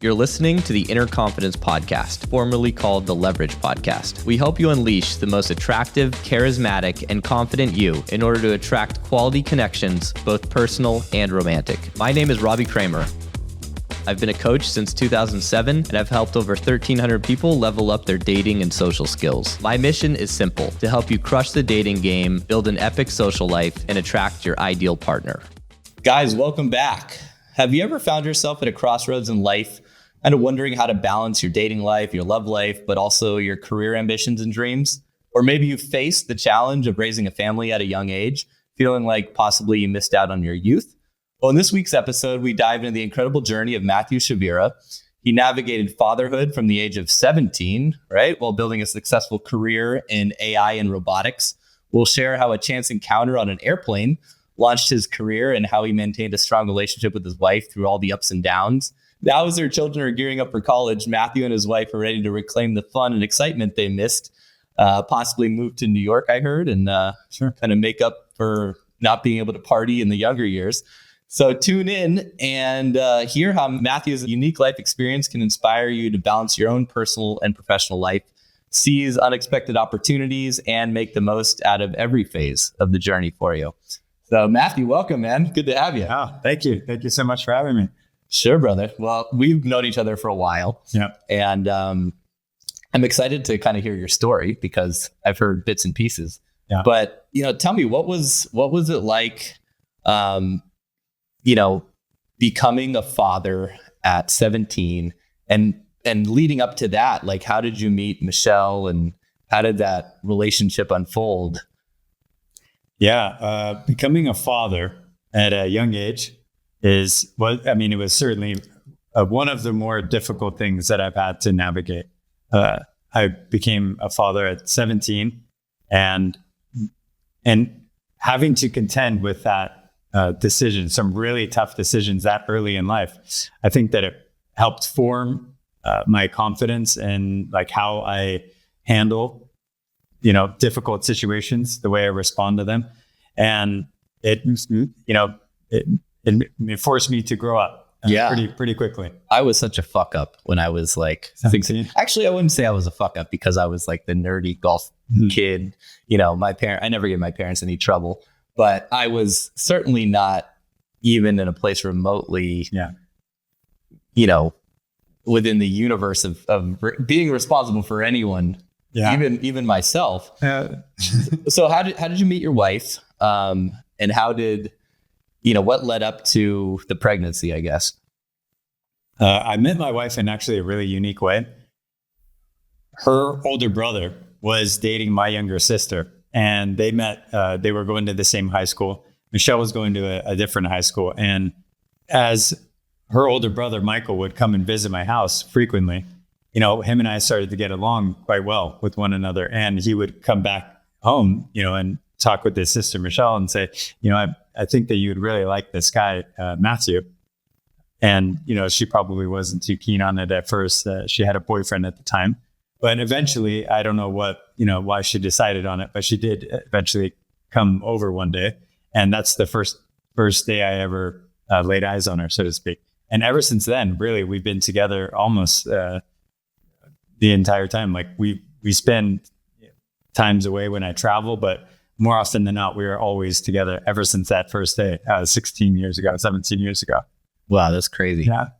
You're listening to the Inner Confidence Podcast, formerly called the Leverage Podcast. We help you unleash the most attractive, charismatic, and confident you in order to attract quality connections, both personal and romantic. My name is Robbie Kramer. I've been a coach since 2007, and I've helped over 1,300 people level up their dating and social skills. My mission is simple: to help you crush the dating game, build an epic social life, and attract your ideal partner. Guys, welcome back. Have you ever found yourself at a crossroads in life, kind of wondering how to balance your dating life, your love life, but also your career ambitions and dreams? Or maybe you faced the challenge of raising a family at a young age, feeling like possibly you missed out on your youth? Well, in this week's episode, we dive into the incredible journey of Matthew Chavira. He navigated fatherhood from the age of 17, right, while building a successful career in AI and robotics. We'll share how a chance encounter on an airplane launched his career and how he maintained a strong relationship with his wife through all the ups and downs. Now, as their children are gearing up for college, Matthew and his wife are ready to reclaim the fun and excitement they missed, possibly move to New York, I heard, and kind of make up for not being able to party in the younger years. So tune in and hear how Matthew's unique life experience can inspire you to balance your own personal and professional life, seize unexpected opportunities, and make the most out of every phase of the journey for you. So Matthew, welcome, man. Good to have you. Oh, thank you. Thank you so much for having me. Sure, brother. Well, we've known each other for a while. Yeah. And I'm excited to kind of hear your story because I've heard bits and pieces. Yeah. But, tell me, what was it like, becoming a father at 17 and leading up to that? Like, how did you meet Michelle and how did that relationship unfold? Yeah. Becoming a father at a young age it was certainly one of the more difficult things that I've had to navigate. I became a father at 17 and having to contend with that decision, some really tough decisions that early in life. I think that it helped form my confidence and like how I handle, difficult situations, the way I respond to them. And it forced me to grow up pretty quickly. I was such a fuck up when I was like 16. Actually, I wouldn't say I was a fuck up because I was like the nerdy golf kid. I never gave my parents any trouble, but I was certainly not even in a place remotely, within the universe of being responsible for anyone, even myself. So how did you meet your wife? And how did, what led up to the pregnancy, I guess? I met my wife in actually a really unique way. Her older brother was dating my younger sister, and they met, they were going to the same high school. Michelle was going to a different high school. And as her older brother, Michael, would come and visit my house frequently, him and I started to get along quite well with one another. And he would come back home, and talk with his sister, Michelle, and say, I think that you would really like this guy, Matthew. And, she probably wasn't too keen on it at first. She had a boyfriend at the time, but eventually, I don't know why she decided on it, but she did eventually come over one day. And that's the first day I ever laid eyes on her, so to speak. And ever since then, really, we've been together almost the entire time. Like we spend times away when I travel, but more often than not, we are always together ever since that first day, 17 years ago. Wow, that's crazy. Yeah.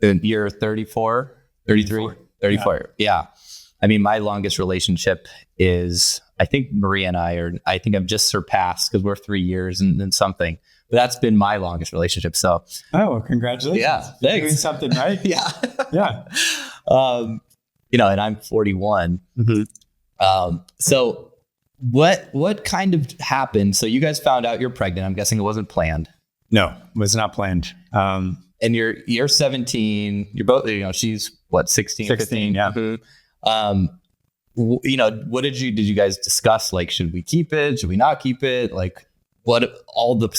And you're 34, 33, 34. Yeah. I mean, my longest relationship is, I think Maria and I think I've just surpassed because we're 3 years and something. But that's been my longest relationship. So. Oh, well, congratulations. Yeah. Thanks. You're doing something right. Yeah. Yeah. And I'm 41. Mm-hmm. So what kind of happened? So you guys found out you're pregnant. I'm guessing it wasn't planned. No, it was not planned. And you're 17. You're both, she's what, 16? 16, yeah. Mm-hmm. What did you guys discuss? Like, should we keep it? Should we not keep it? Like, what all the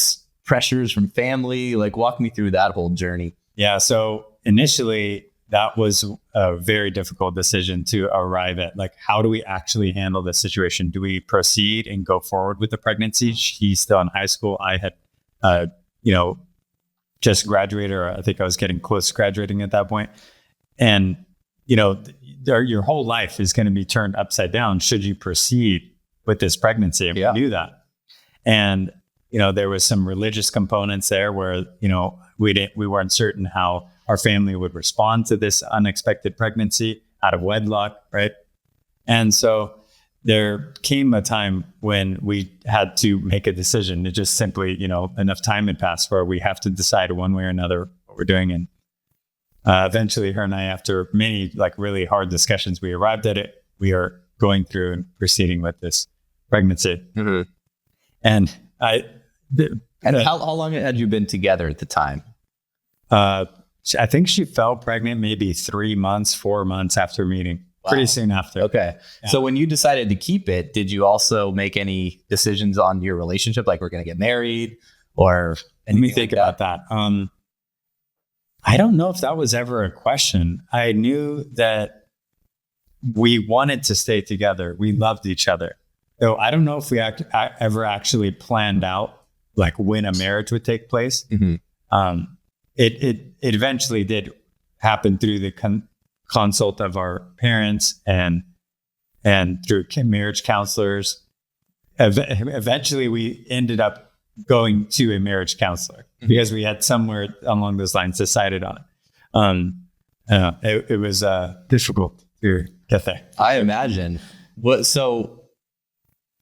pressures from family? Like, walk me through that whole journey. Yeah. So initially, that was a very difficult decision to arrive at. Like, how do we actually handle this situation? Do we proceed and go forward with the pregnancy? He's still in high school. I had, just graduated, or I think I was getting close to graduating at that point. And, your whole life is going to be turned upside down should you proceed with this pregnancy. And we knew that. And, there was some religious components there where, we weren't certain how our family would respond to this unexpected pregnancy out of wedlock, right? And so there came a time when we had to make a decision. It just simply, enough time had passed where we have to decide one way or another what we're doing. And eventually her and I, after many really hard discussions, we arrived at it. We are going through and proceeding with this pregnancy. Mm-hmm. And how long had you been together at the time? I think she fell pregnant maybe 4 months after meeting. Wow. Pretty soon after. Okay. Yeah. So when you decided to keep it, did you also make any decisions on your relationship? Like we're going to get married or let me think about that. I don't know if that was ever a question. I knew that we wanted to stay together. We loved each other. So I don't know if we ever actually planned out when a marriage would take place. Mm-hmm. It eventually did happen through the consult of our parents and through marriage counselors. Eventually, we ended up going to a marriage counselor because we had somewhere along those lines decided on it. It was difficult to get there. I imagine.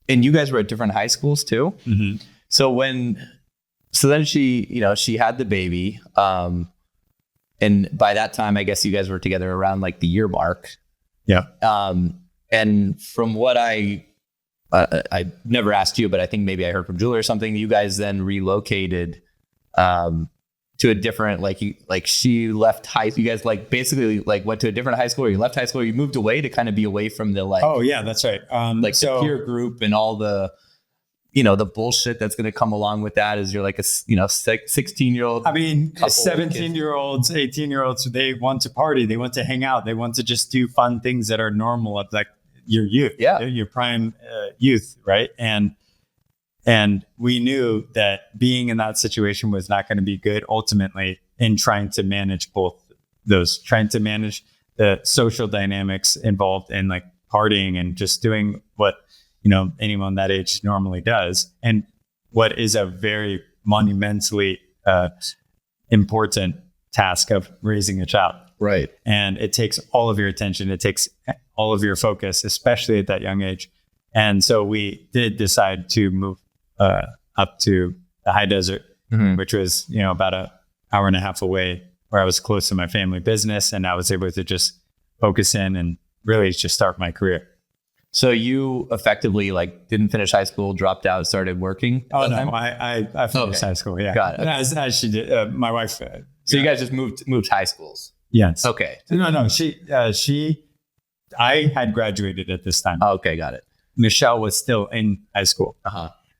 And you guys were at different high schools too. Mm-hmm. So then she had the baby. And by that time, I guess you guys were together around the year mark. Yeah. And from what I never asked you, but I think maybe I heard from Julie or something, you guys then relocated to a different, she left you guys basically went to a different high school, or you left high school, or you moved away to kind of be away from the oh yeah, that's right. the peer group and all the, the bullshit that's going to come along with that is you're 16-year-old. 17-year-olds, 18-year-olds, they want to party. They want to hang out. They want to just do fun things that are normal at your youth, your prime youth. Right. And we knew that being in that situation was not going to be good ultimately in trying to manage both those, trying to manage the social dynamics involved in partying and just doing what, anyone that age normally does. And what is a very monumentally important task of raising a child. Right. And it takes all of your attention. It takes all of your focus, especially at that young age. And so we did decide to move up to the high desert, mm-hmm. which was, about an hour and a half away, where I was close to my family business. And I was able to just focus in and really just start my career. So you effectively didn't finish high school, dropped out, started working? Oh no, I finished high school. Yeah, got it. As she did, my wife. So you guys just moved high schools? Yes. Okay. No. I had graduated at this time. Oh, okay, got it. Michelle was still in high school,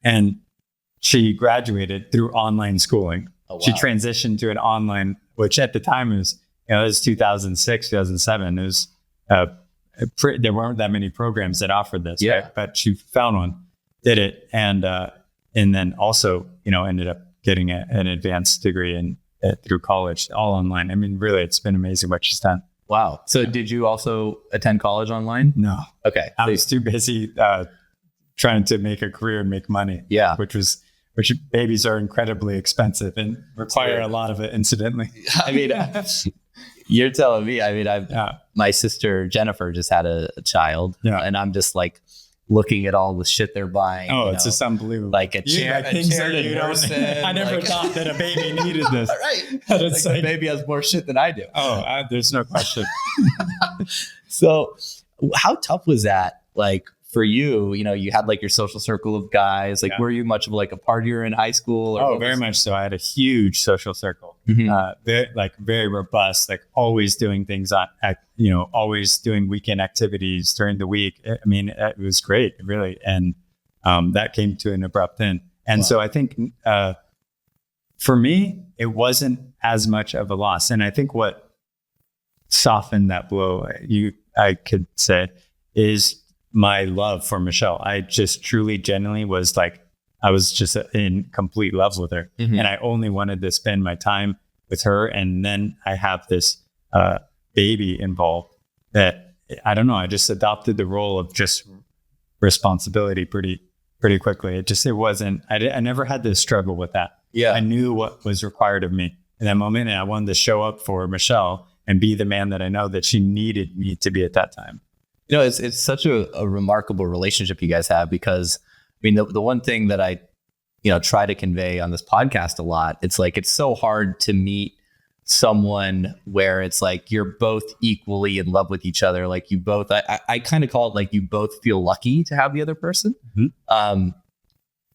and she graduated through online schooling. Oh, wow. She transitioned to an online, which at the time was, it was 2006, 2007. It was. There weren't that many programs that offered this, right? But she found one, did it, and then also, ended up getting an advanced degree through college, all online. Really, it's been amazing what she's done. Wow. So did you also attend college online? No. Okay. I was too busy trying to make a career and make money. Yeah. Which babies are incredibly expensive and require a lot of it, incidentally. You're telling me. My sister Jennifer just had a child, and I'm just looking at all the shit they're buying. Oh, it's just unbelievable. A chair. I never thought that a baby needed this. Right. The baby has more shit than I do. Oh, there's no question. So, how tough was that? For you, you had your social circle of guys. Were you much of a partier in high school? Or very much so. I had a huge social circle, very robust, always doing things always doing weekend activities during the week. It was great, really. And that came to an abrupt end. And so I think for me, it wasn't as much of a loss. And I think what softened that blow, I could say, is my love for Michelle. I just truly, genuinely was I was just in complete love with her. Mm-hmm. And I only wanted to spend my time with her. And then I have this baby involved that I don't know. I just adopted the role of just responsibility pretty quickly. It wasn't. I never had to struggle with that. Yeah, I knew what was required of me in that moment, and I wanted to show up for Michelle and be the man that I know that she needed me to be at that time. it's such a remarkable relationship you guys have, because I mean, the one thing that I try to convey on this podcast a lot, it's like, it's so hard to meet someone where it's like you're both equally in love with each other. Like you both, I kind of call it like you both feel lucky to have the other person. Mm-hmm.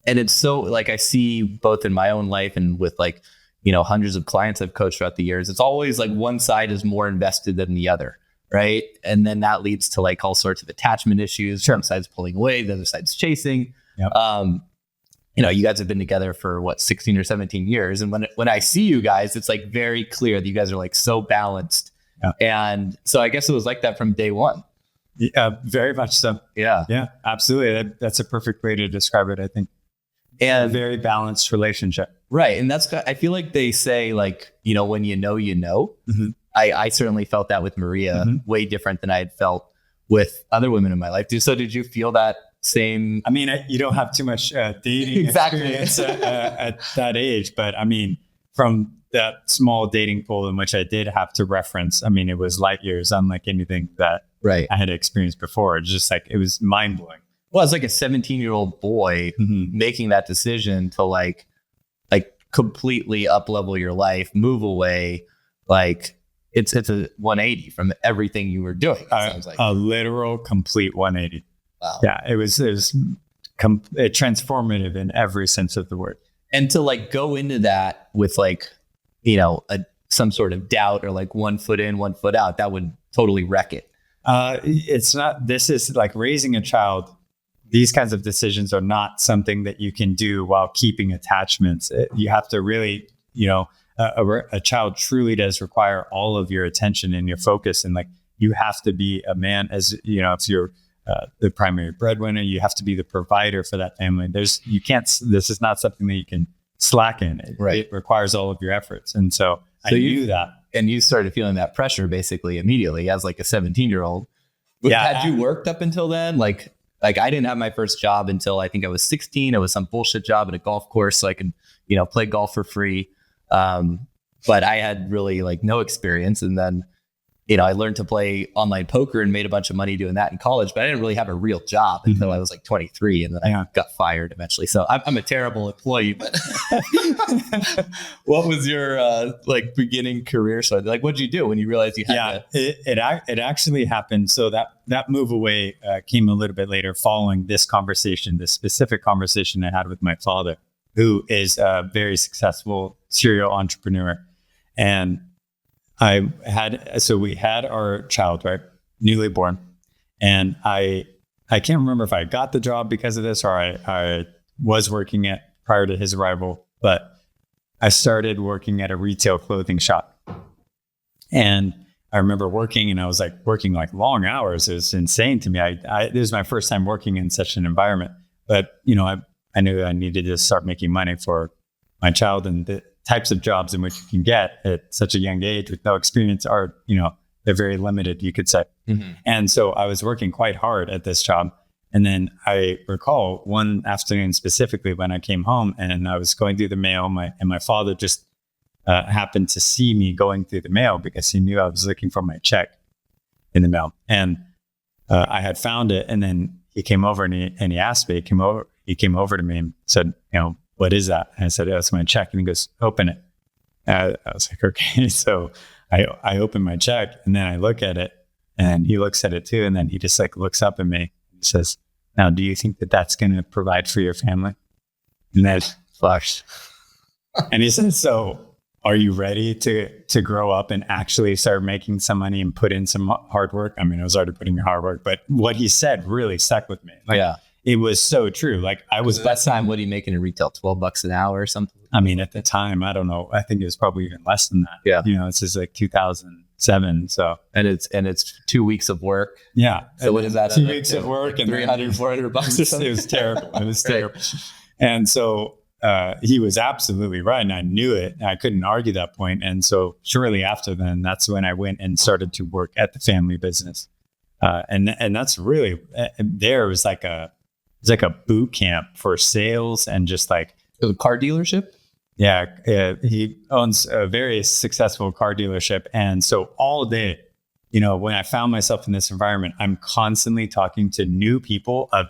And it's so, like, I see both in my own life and with like, hundreds of clients I've coached throughout the years, it's always like one side is more invested than the other. Right. And then that leads to like all sorts of attachment issues. Sure. One side's pulling away, the other side's chasing. Yep. You guys have been together for 16 or 17 years. And when I see you guys, it's like very clear that you guys are like so balanced. Yeah. And so I guess it was like that from day one. Yeah, very much so. Yeah. Yeah, absolutely. That's a perfect way to describe it, I think. And a very balanced relationship. Right. And I feel like they say, like, when you know, Mm-hmm. I certainly felt that with Maria, way different than I had felt with other women in my life. So did you feel that same? I mean, you don't have too much dating experience at that age, but I mean, from that small dating pool in which I did have to reference, I mean, it was light years unlike anything that I had experienced before. It's just like, it was mind blowing. Well, it's like a 17-year-old boy making that decision to like completely up level your life, move away. Like it's a 180 from everything you were doing. It sounds like a literal complete 180. Wow. Yeah, it was transformative in every sense of the word. And to like go into that with like, some sort of doubt or like 1 foot in, 1 foot out, that would totally wreck it. It's not, this is like raising a child. These kinds of decisions are not something that you can do while keeping attachments. You have to really, a child truly does require all of your attention and your focus. And like, you have to be a man, as if you're the primary breadwinner, you have to be the provider for that family. This is not something that you can slack in. It requires all of your efforts. And so I knew that. And you started feeling that pressure basically immediately as like a 17-year-old. Yeah. Had you worked up until then? Like I didn't have my first job until I think I was 16. It was some bullshit job at a golf course so I could, play golf for free. But I had really like no experience. And then, I learned to play online poker and made a bunch of money doing that in college, but I didn't really have a real job until I was like 23. And then I got fired eventually. So I'm a terrible employee, but what was your like beginning career? So like, what'd you do when you realized you had it actually happened. So that move away came a little bit later following this specific conversation I had with my father, who is a very successful serial entrepreneur. And we had our child, right? Newly born. And I can't remember if I got the job because of this or I was working prior to his arrival, but I started working at a retail clothing shop. And I remember working and I was like working like long hours. It was insane to me. This was my first time working in such an environment, but I knew I needed to start making money for my child, and the types of jobs in which you can get at such a young age with no experience are, they're very limited, you could say. Mm-hmm. And so I was working quite hard at this job. And then I recall one afternoon specifically when I came home and I was going through the mail, my father just happened to see me going through the mail because he knew I was looking for my check in the mail. And I had found it. And then he came over and he asked me, he came over to me and said, what is that? And I said, it's my check. And he goes, open it. I was like, okay. So I open my check and then I look at it and he looks at it too. And then he just like looks up at me and says, now, do you think that that's going to provide for your family? And then flushed. And he said, so are you ready to grow up and actually start making some money and put in some hard work? I mean, I was already putting in hard work, but what he said really stuck with me. It was so true. Like I was at that time, what are you making in retail? $12 an hour or something? I mean, at the time, I don't know. I think it was probably even less than that. Yeah. This is like 2007. So, and it's 2 weeks of work. Yeah. So what is that? 2 weeks of work like and $300, $400 or something? It was terrible. It was terrible. And so he was absolutely right, and I knew it. I couldn't argue that point. And so shortly after then, that's when I went and started to work at the family business. And that's really there was like a boot camp for sales and just like a car dealership. Yeah, he owns a very successful car dealership, and so all day, when I found myself in this environment, I'm constantly talking to new people of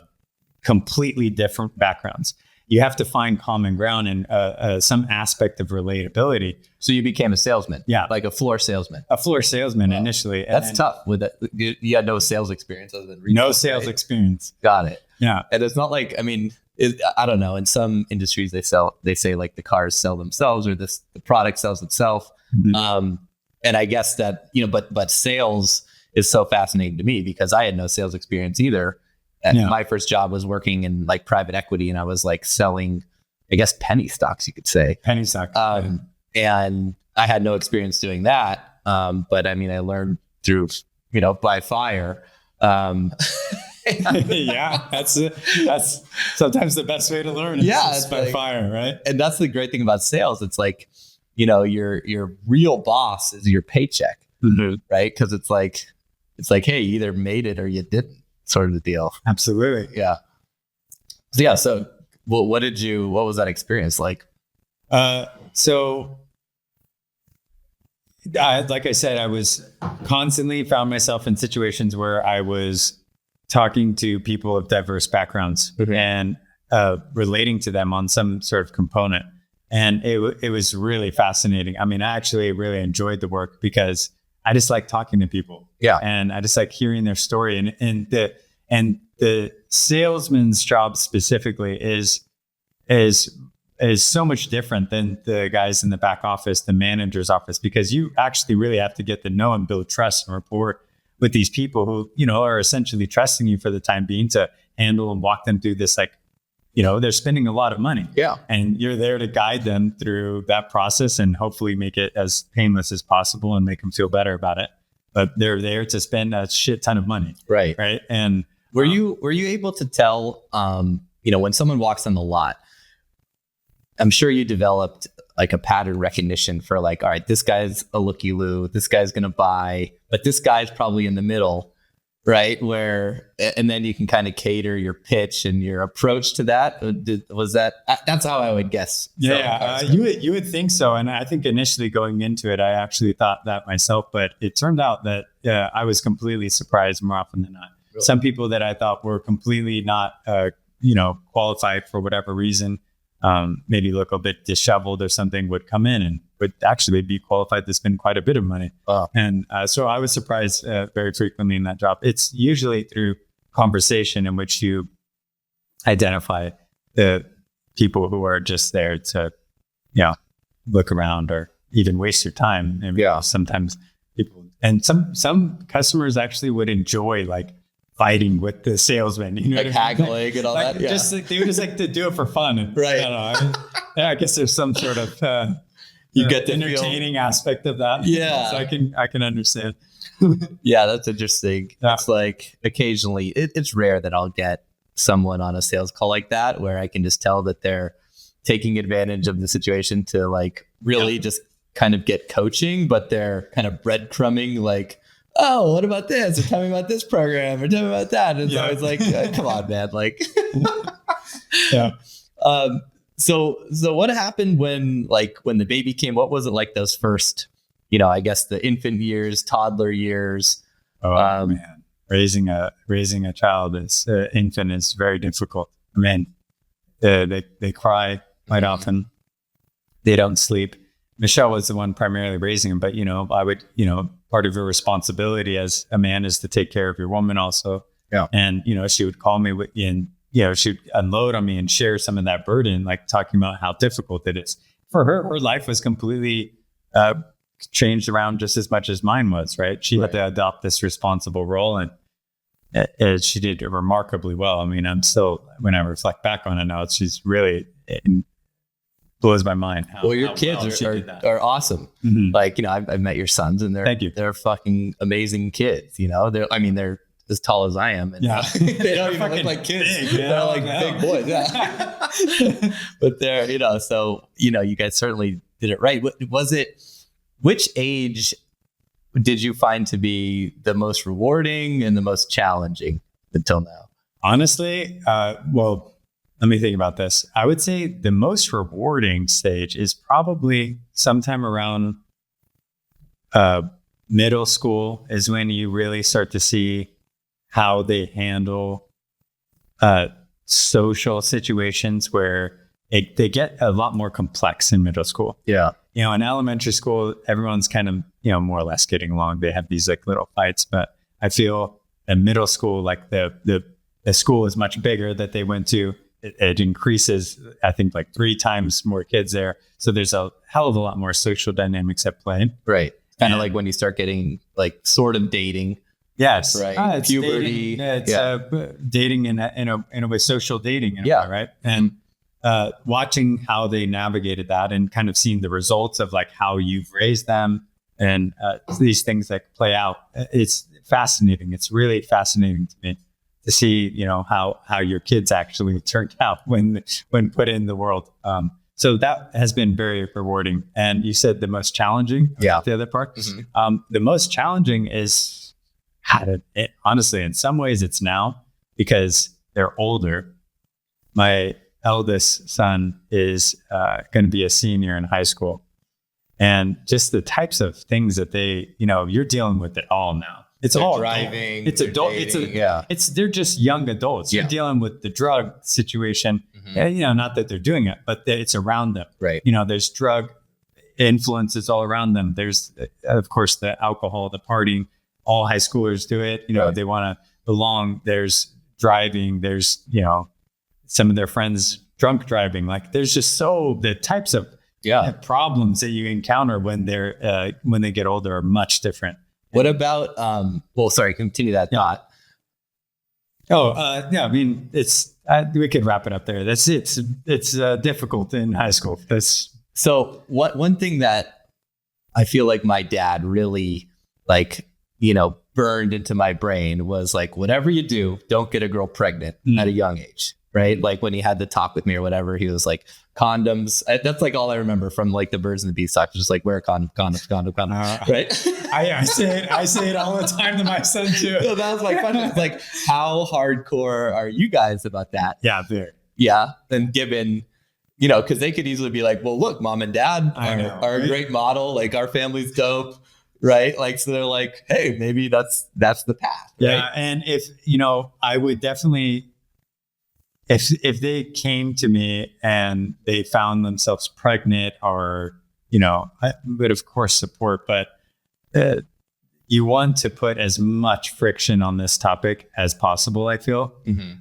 completely different backgrounds. You have to find common ground and some aspect of relatability. So you became a salesman, yeah, like a floor salesman. A floor salesman initially. That's tough. With that, you had no sales experience other than retail, no sales experience. Got it. Yeah, and it's not like I don't know. In some industries, they say like the cars sell themselves or the product sells itself. Mm-hmm. And I guess that but sales is so fascinating to me because I had no sales experience either. My first job was working in like private equity, and I was like selling, I guess, penny stocks, you could say. Penny stocks. And I had no experience doing that. But I mean, I learned through, by fire. Yeah, that's sometimes the best way to learn. It's by fire, right? And that's the great thing about sales. It's like, your real boss is your paycheck, mm-hmm. right? Because it's like, hey, you either made it or you didn't. Sort of the deal. Absolutely. Yeah. So what was that experience like? So like I said, I was constantly found myself in situations where I was talking to people of diverse backgrounds, mm-hmm. and relating to them on some sort of component. And it was really fascinating. I mean, I actually really enjoyed the work because I just like talking to people. Yeah. And I just like hearing their story. And the salesman's job specifically is so much different than the guys in the back office, the manager's office, because you actually really have to get to know and build trust and rapport with these people who, are essentially trusting you for the time being to handle and walk them through this, like, they're spending a lot of money. Yeah. And you're there to guide them through that process and hopefully make it as painless as possible and make them feel better about it. But they're there to spend a shit ton of money. Right. Right. And were you able to tell, when someone walks on the lot, I'm sure you developed like a pattern recognition for like, all right, this guy's a looky-loo, this guy's going to buy, but this guy's probably in the middle. Right. And then you can kind of cater your pitch and your approach to that. That's how I would guess. Yeah. You would think so. And I think initially going into it, I actually thought that myself, but it turned out that I was completely surprised more often than not. Really? Some people that I thought were completely not, qualified for whatever reason, maybe look a bit disheveled or something, would come in and would actually be qualified to spend quite a bit of money. Wow. And so I was surprised very frequently in that job. It's usually through conversation in which you identify the people who are just there to, look around or even waste your time. I mean, sometimes people, and some customers actually would enjoy like fighting with the salesman, like haggling and all like, that. Yeah. Just like, they would just like to do it for fun. And, right. I guess there's some sort of you get the entertaining aspect of that. Yeah. So I can understand. Yeah, that's interesting. Yeah. It's like occasionally it's rare that I'll get someone on a sales call like that where I can just tell that they're taking advantage of the situation to like really just kind of get coaching, but they're kind of breadcrumbing like, oh, what about this? Or tell me about this program, or tell me about that. And so it's like, come on, man. Like, yeah. So what happened when the baby came? What was it like those first, I guess the infant years, toddler years? Oh man, raising a child as infant is very difficult. I mean, they cry quite often. They don't sleep. Michelle was the one primarily raising them, but I would, part of your responsibility as a man is to take care of your woman also. Yeah. And, she would call me and, she'd unload on me and share some of that burden, like talking about how difficult it is for her. Her life was completely changed around just as much as mine was, right? She had to adopt this responsible role, and she did remarkably well. I mean, I'm still, when I reflect back on it now, she's really, it blows my mind. Your kids are awesome. Mm-hmm. Like, I've met your sons and they're fucking amazing kids. They're as tall as I am. And they don't even look like kids. Big, they're like big boys. Yeah. But they're, so, you guys certainly did it right. Which age did you find to be the most rewarding and the most challenging until now? Honestly, well, let me think about this. I would say the most rewarding stage is probably sometime around middle school is when you really start to see how they handle social situations where they get a lot more complex in middle school. Yeah. In elementary school, everyone's kind of, more or less getting along. They have these like little fights, but I feel in middle school, like the school is much bigger that they went to. It increases, I think, like 3 times more kids there. So there's a hell of a lot more social dynamics at play. Right. Kind of like when you start getting like sort of dating. Yes. Right. It's puberty. Dating in a way, social dating. In a way, right. And watching how they navigated that and kind of seeing the results of like how you've raised them and these things that play out. It's fascinating. It's really fascinating to me to see, how your kids actually turned out when put in the world. So that has been very rewarding. And you said the most challenging. Yeah. The other part. Mm-hmm. The most challenging is honestly, in some ways it's now because they're older. My eldest son is going to be a senior in high school. And just the types of things that they, you're dealing with it all now. It's they're all driving. It's adult. They're just young adults. Yeah. You're dealing with the drug situation. Mm-hmm. Not that they're doing it, but it's around them. Right. There's drug influences all around them. There's, of course, the alcohol, the partying. All high schoolers do it. Right. They want to belong. There's driving. There's, some of their friends drunk driving. Like there's just the types of problems that you encounter when they get older are much different. What about, continue that thought. I mean, we could wrap it up there. It's difficult in high school. So one thing that I feel like my dad really burned into my brain was like, whatever you do, don't get a girl pregnant at a young age. Right. Like when he had the talk with me or whatever, he was like, condoms. That's like all I remember from like the Birds and the Bees talk. Just like wear a condom. Right. I say it all the time to my son too. So that was my question. It's like, how hardcore are you guys about that? Yeah. There. Yeah. And given, because they could easily be like, well, look, mom and dad are a great model. Like our family's dope. Right. Like, so they're like, hey, maybe that's the path. Right? Yeah. And if, I would definitely, if they came to me and they found themselves pregnant or, I would of course support, but you want to put as much friction on this topic as possible, I feel,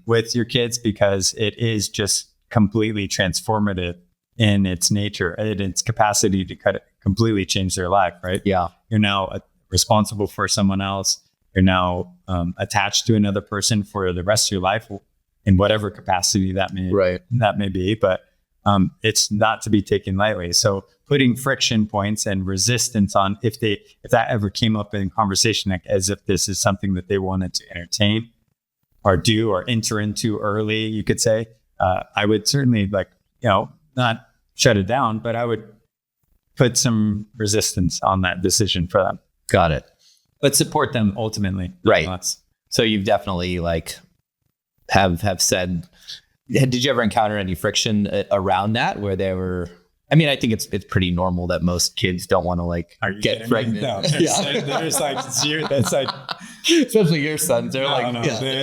with your kids, because it is just completely transformative in its nature and its capacity to completely change their life, right? Yeah. You're now responsible for someone else. You're now attached to another person for the rest of your life in whatever capacity that may be. But it's not to be taken lightly. So putting friction points and resistance on if that ever came up in conversation, like as if this is something that they wanted to entertain or do or enter into early, you could say, I would certainly not shut it down, but I would put some resistance on that decision for them. Got it. But support them ultimately. Right. So you've definitely have said, did you ever encounter any friction around that where they were, I mean, I think it's pretty normal that most kids don't want to get pregnant. No, there's zero. That's especially your sons. They're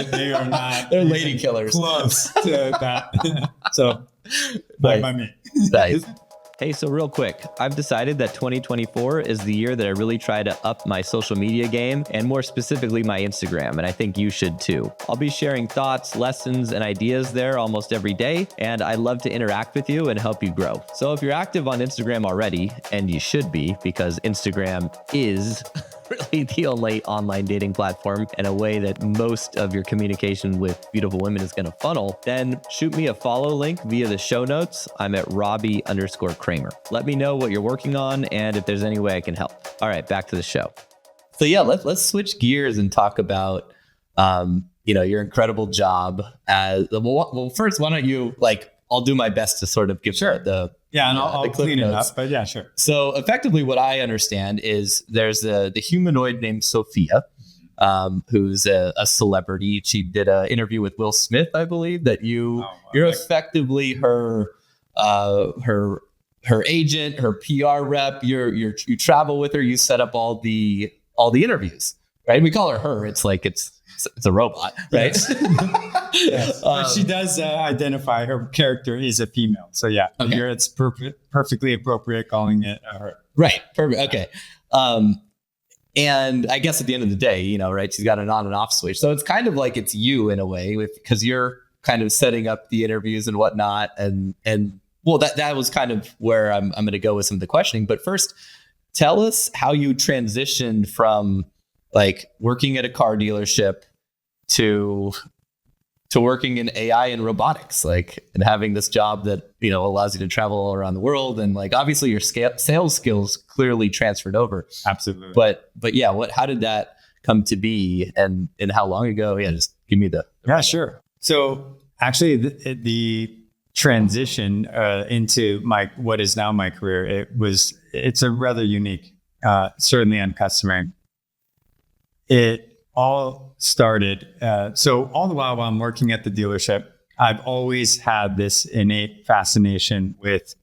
they are not. They're lady killers. Close to that. So, by me. Nice. Hey, so real quick, I've decided that 2024 is the year that I really try to up my social media game, and more specifically my Instagram, and I think you should too. I'll be sharing thoughts, lessons, and ideas there almost every day, and I love to interact with you and help you grow. So if you're active on Instagram already, and you should be, because Instagram is really the only online dating platform and a way that most of your communication with beautiful women is going to funnel, then shoot me a follow link via the show notes. I'm at Robbie_Kramer. Let me know what you're working on and if there's any way I can help. All right, back to the show. So yeah, let's switch gears and talk about your incredible job as well. First, why don't you I'll do my best to sort of give the and I'll clean it up. But yeah, sure. So effectively, what I understand is there's the humanoid named Sophia, who's a celebrity. She did an interview with Will Smith, I believe. That you're effectively her agent, her PR rep. You travel with her. You set up all the interviews, right? We call her. It's like it's a robot, right? Yes. But she does identify her character is a female. So yeah, here it's perfectly appropriate calling it her. Right. Perfect. Okay. And I guess at the end of the day, right, she's got an on and off switch. So it's kind of like it's you in a way because you're kind of setting up the interviews and whatnot. And well, that was kind of where I'm going to go with some of the questioning. But first, tell us how you transitioned from working at a car dealership to working in AI and robotics, and having this job that, allows you to travel all around the world. And obviously your sales skills clearly transferred over. Absolutely. But yeah, how did that come to be and how long ago? Yeah. Just give me the sure. So actually the transition into what is now my career, it's a rather unique, certainly uncustomary. It all started. So all the while I'm working at the dealership, I've always had this innate fascination with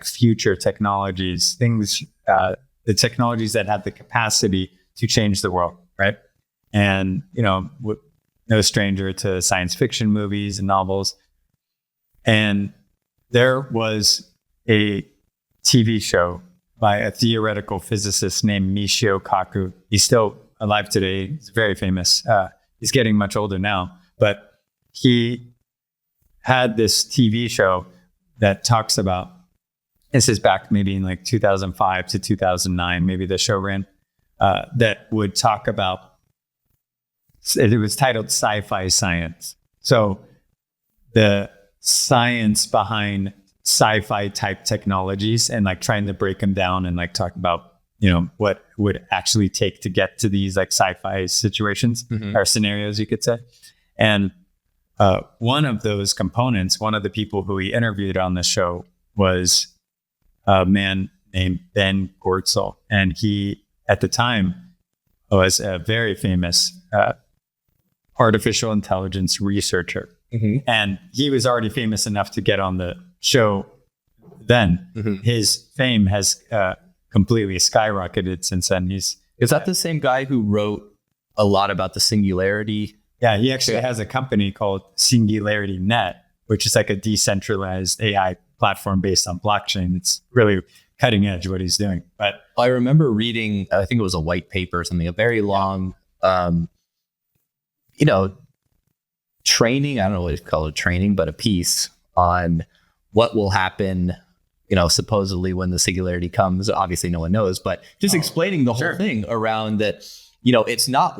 future technologies, things, the technologies that have the capacity to change the world, right? And, no stranger to science fiction movies and novels. And there was a TV show by a theoretical physicist named Michio Kaku. He's still alive today. He's very famous. He's getting much older now, but he had this TV show that talks about, this is back maybe in 2005 to 2009, maybe the show ran, that would talk about, it was titled Sci-Fi Science. So the science behind sci-fi type technologies and trying to break them down and talk about what would actually take to get to these sci-fi situations or scenarios, you could say. And one of those components, one of the people who he interviewed on the show was a man named Ben Gortzel. And he, at the time, was a very famous artificial intelligence researcher. And he was already famous enough to get on the show then. His fame has completely skyrocketed since then. Is that the same guy who wrote a lot about the singularity? Yeah, he actually has a company called Singularity Net, which is a decentralized AI platform based on blockchain. It's really cutting edge what he's doing. But I remember reading, I think it was a white paper or something, a very long, training. I don't know what to call it, training, but a piece on what will happen, supposedly when the singularity comes. Obviously no one knows, but just explaining the whole thing around that, it's not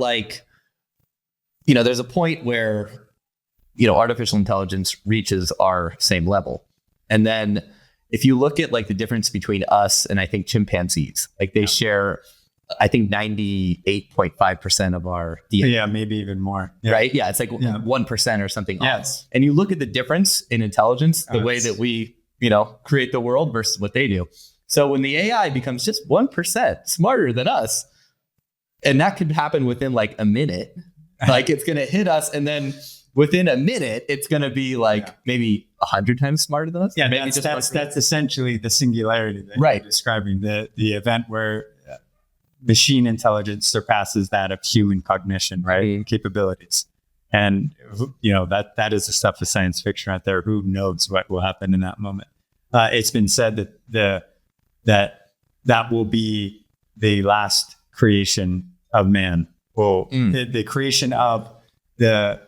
there's a point where, artificial intelligence reaches our same level. And then if you look at the difference between us and I think chimpanzees, they share, I think 98.5% of our DNA. Yeah, maybe even more. Yeah. Right? Yeah, it's 1% or something. Yes. And you look at the difference in intelligence, the way that we, create the world versus what they do. So when the AI becomes just 1% smarter than us, and that could happen within a minute, it's going to hit us. And then within a minute, it's going to be maybe 100 times smarter than us. Yeah, maybe that's essentially the singularity that you're describing, the event where machine intelligence surpasses that of human cognition, right? Capabilities. And, that is the stuff of science fiction right there. Who knows what will happen in that moment? It's been said that will be the last creation of man. Well, the creation of the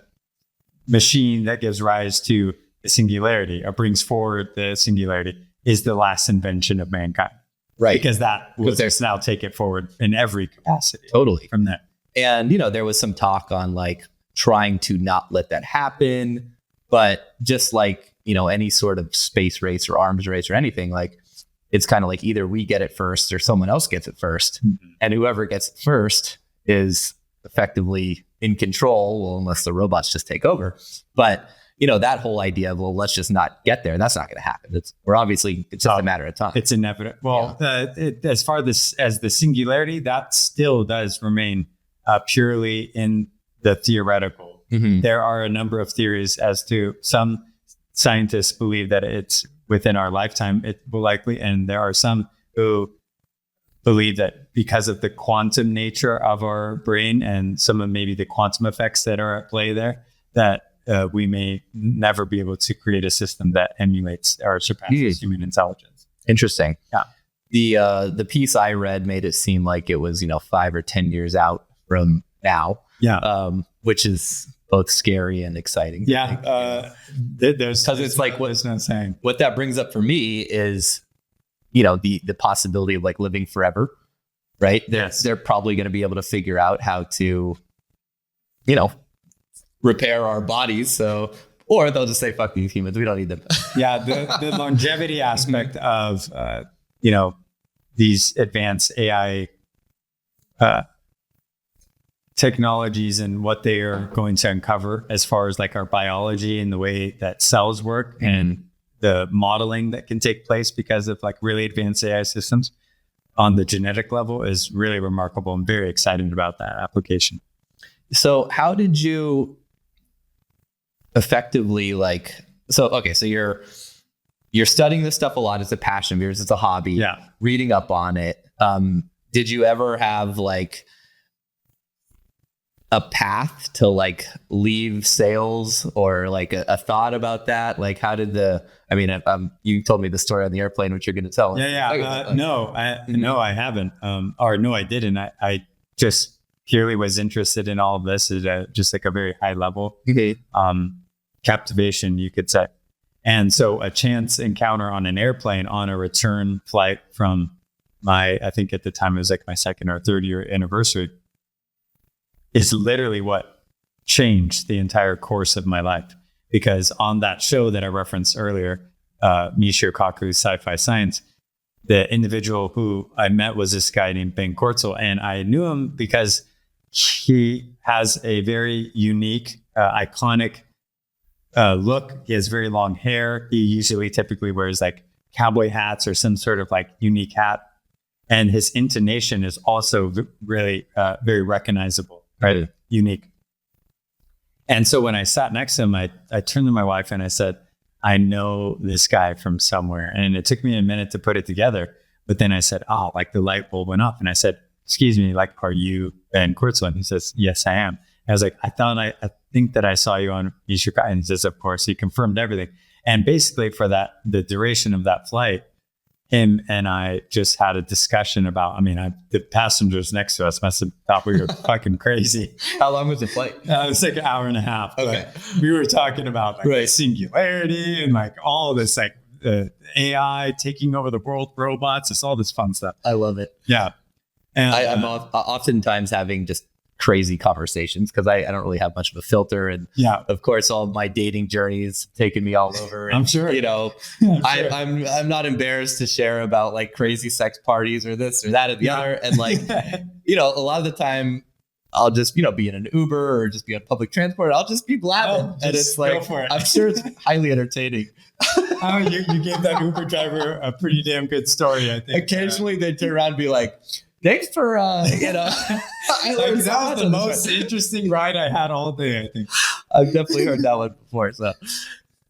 machine that gives rise to the singularity or brings forward the singularity is the last invention of mankind. Right. Because that will now take it forward in every capacity. Totally. From there. And, there was some talk on trying to not let that happen, but just any sort of space race or arms race or anything, it's kind of either we get it first or someone else gets it first. And whoever gets it first is effectively, in control, well, unless the robots just take over. But that whole idea of, well, let's just not get there. That's not going to happen. It's just a matter of time. It's inevitable. Well, as far as the singularity, that still does remain purely in the theoretical. Mm-hmm. There are a number of theories as to some scientists believe that it's within our lifetime, it will likely, and there are some who believe that because of the quantum nature of our brain and some of maybe the quantum effects that are at play there, that we may never be able to create a system that emulates or surpasses human intelligence. Interesting. Yeah. The piece I read made it seem like it was 5 or 10 years out from now. Yeah. Which is both scary and exciting. Yeah. There's because it's like what is not saying. What that brings up for me is the possibility of like living forever, right? Yes. They're probably going to be able to figure out how to repair our bodies. Or they'll just say, fuck these humans, we don't need them. Yeah, the longevity aspect of these advanced AI technologies and what they are going to uncover as far as like our biology and the way that cells work and the modeling that can take place because of like really advanced AI systems on the genetic level is really remarkable. I'm very excited about that application. So how did you effectively so you're studying this stuff a lot. It's a passion of yours. It's a hobby. Yeah. Reading up on it. Did you ever have like a path to like leave sales or like a thought about that? Like how did you told me the story on the airplane, which you're going to tell. No, I haven't. Or no, I didn't. I just purely was interested in all of this at just like a very high level, captivation, you could say. And so a chance encounter on an airplane on a return flight from I think at the time it was like my second or third year anniversary, is literally what changed the entire course of my life. Because on that show that I referenced earlier, Michio Kaku's Sci-Fi Science, the individual who I met was this guy named Ben Kortzel. And I knew him because he has a very unique, iconic look. He has very long hair. He typically wears like cowboy hats or some sort of like unique hat. And his intonation is also really very recognizable, right? Unique. And so when I sat next to him, I turned to my wife and I said, I know this guy from somewhere. And it took me a minute to put it together. But then I said, like the light bulb went off. And I said, excuse me, like, are you Ben Kortzel? And he says, yes, I am. I was like, I think that I saw you on Michio. And he says, of course. He confirmed everything. And basically for the duration of that flight, him and I just had a discussion about, the passengers next to us must have thought we were fucking crazy. How long was the flight? It was like an hour and a half. Okay. We were talking about singularity and like all this like AI taking over the world, robots, it's all this fun stuff. I love it. Yeah. And I'm oftentimes having just crazy conversations because I don't really have much of a filter. And of course, all of my dating journeys taken me all over. And, I'm sure. I'm not embarrassed to share about like crazy sex parties or this or that or the other. And like, a lot of the time I'll just, be in an Uber or just be on public transport. I'll just be blabbing. And it's like, I'm sure it's highly entertaining. You gave that Uber driver a pretty damn good story, I think. Occasionally they turn around and be like, thanks for, I learned that was the most interesting ride I had all day, I think. I've definitely heard that one before. So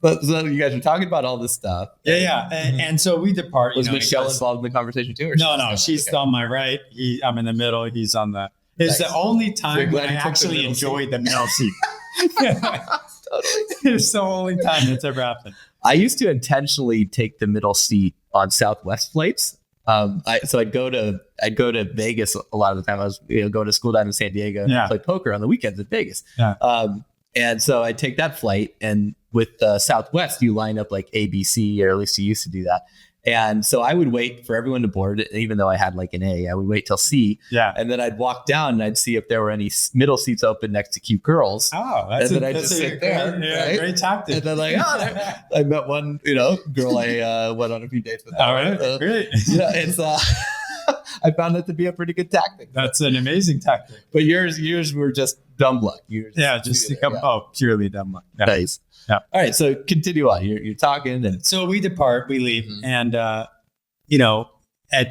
you guys were talking about all this stuff. Yeah. And so we depart. Was Michelle involved in the conversation too? Or no, she's on my right. I'm in the middle. He's on the... It's the only time when I actually enjoyed the middle seat. Totally. It's the only time it's ever happened. I used to intentionally take the middle seat on Southwest flights. So I'd go to Vegas a lot of the time. I was going to school down in San Diego and play poker on the weekends in Vegas. And so I'd take that flight, and with Southwest, you line up like A, B, C, or at least you used to do that. And so I would wait for everyone to board, even though I had like an A, I would wait till C. Yeah. And then I'd walk down and I'd see if there were any middle seats open next to cute girls. Oh, and then I'd just sit there. Right? Great tactic. And then I met one, girl I went on a few dates with. All right, great. It's I found that to be a pretty good tactic. That's an amazing tactic. But yours were just dumb luck. Just to come purely dumb luck. Yeah. Nice. Yeah. All right. So continue on. You're talking, and so we depart, we leave, and at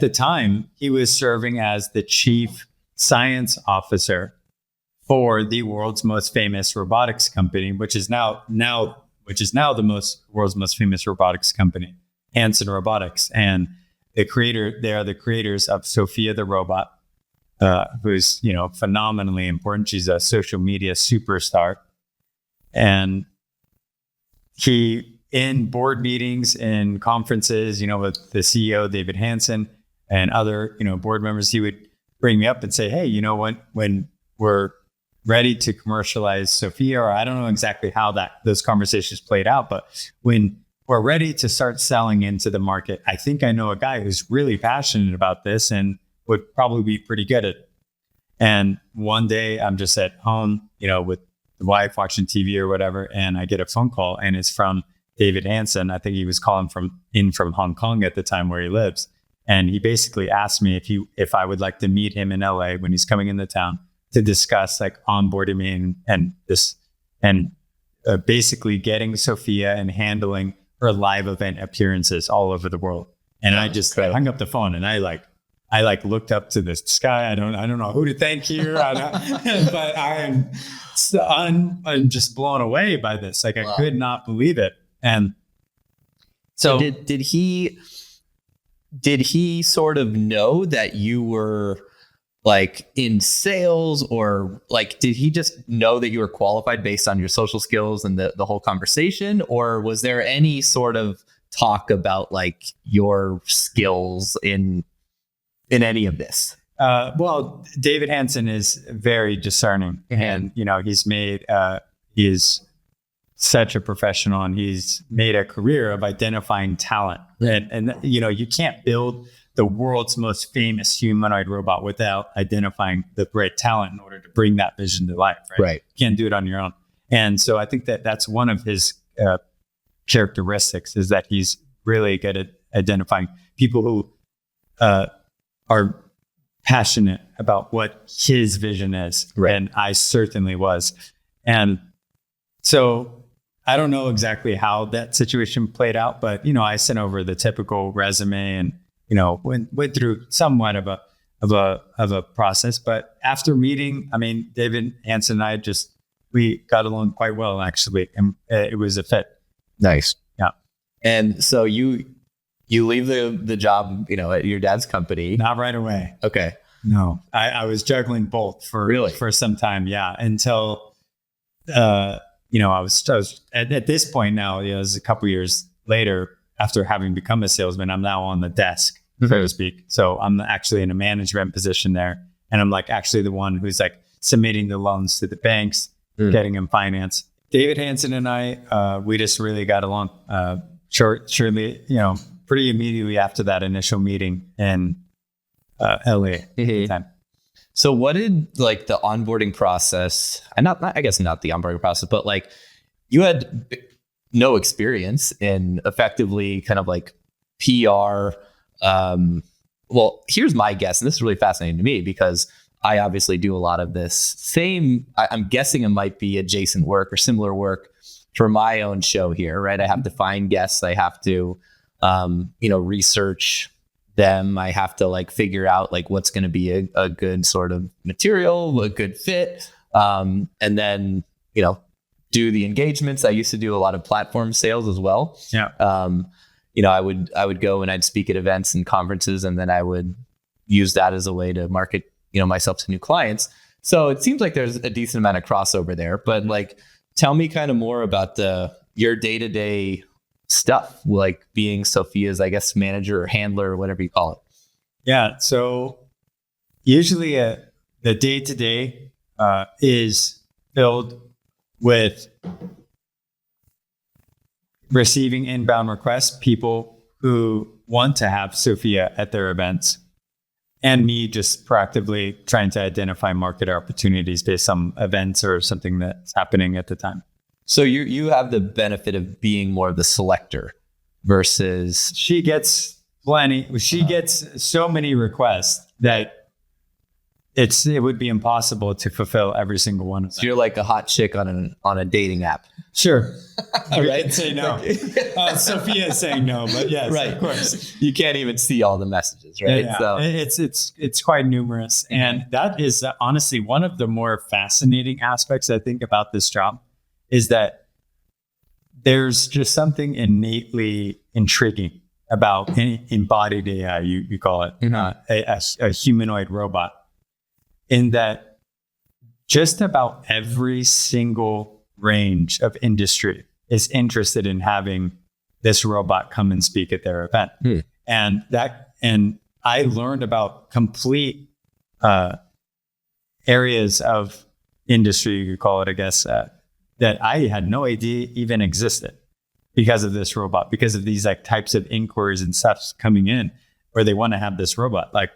the time he was serving as the chief science officer for the world's most famous robotics company, which is now the world's most famous robotics company, Hanson Robotics, and they are the creators of Sophia the robot, who's phenomenally important. She's a social media superstar, and he, in board meetings and conferences, with the CEO David Hanson and other board members, he would bring me up and say, "Hey, when we're ready to commercialize Sophia," or I don't know exactly how those conversations played out, but when we're ready to start selling into the market, I think I know a guy who's really passionate about this and would probably be pretty good at it. And one day I'm just at home, with the wife watching TV or whatever, and I get a phone call, and it's from David Hanson. I think he was calling from Hong Kong at the time, where he lives. And he basically asked me if I would like to meet him in LA when he's coming into town to discuss onboarding me and basically getting Sophia and handling her live event appearances all over the world. And I just hung up the phone, and I looked up to the sky. I don't know who to thank here, but I'm just blown away by this. I could not believe it. And so did he sort of know that you were in sales, or did he just know that you were qualified based on your social skills and the whole conversation? Or was there any sort of talk about your skills in any of this? Well, David Hanson is very discerning, and he's such a professional, and he's made a career of identifying talent. And you can't build the world's most famous humanoid robot without identifying the right talent in order to bring that vision to life. Right. You can't do it on your own. And so I think that's one of his characteristics, is that he's really good at identifying people who are passionate about what his vision is. Right. And I certainly was. And so I don't know exactly how that situation played out, but, I sent over the typical resume and, went through somewhat of a process. But after meeting, David Hanson and I we got along quite well, actually. And it was a fit. Nice. Yeah. And so you leave the job, at your dad's company. Not right away. Okay. No, I was juggling both for some time. Yeah. Until, I was at this point now, it was a couple years later, after having become a salesman, I'm now on the desk, so to speak. So I'm actually in a management position there. And I'm actually the one who's submitting the loans to the banks, getting them financed. David Hanson and I, we just really got along shortly, pretty immediately after that initial meeting in LA. Time. So what did the onboarding process, and I guess not the onboarding process, but you had no experience in effectively kind of PR. Well, here's my guess, and this is really fascinating to me because I obviously do a lot of this same, I'm guessing it might be adjacent work or similar work for my own show here, right? I have to find guests. I have to, research them. I have to figure out what's going to be a good sort of material, a good fit. And then, do the engagements. I used to do a lot of platform sales as well. Yeah. I would go and I'd speak at events and conferences, and then I would use that as a way to market, myself to new clients. So it seems like there's a decent amount of crossover there, but tell me kind of more about your day-to-day stuff, being Sophia's, I guess, manager or handler or whatever you call it. Yeah. So usually the day-to-day is filled with receiving inbound requests, people who want to have Sophia at their events, and me just proactively trying to identify market opportunities based on events or something that's happening at the time. So you have the benefit of being more of the selector versus... She gets Plenty. She gets so many requests that it would be impossible to fulfill every single one of them. So you're like a hot chick on a dating app. Sure. Right? I'd say no. Sophia is saying no, but yes, right. Of course. You can't even see all the messages, right? Yeah. So It's quite numerous. And that is honestly one of the more fascinating aspects I think about this job is that there's just something innately intriguing about any embodied AI, you call it, a humanoid robot, in that just about every single range of industry is interested in having this robot come and speak at their event. And I learned about complete areas of industry, you could call it, I guess, that I had no idea even existed because of this robot, because of these like types of inquiries and stuff coming in where they want to have this robot. Like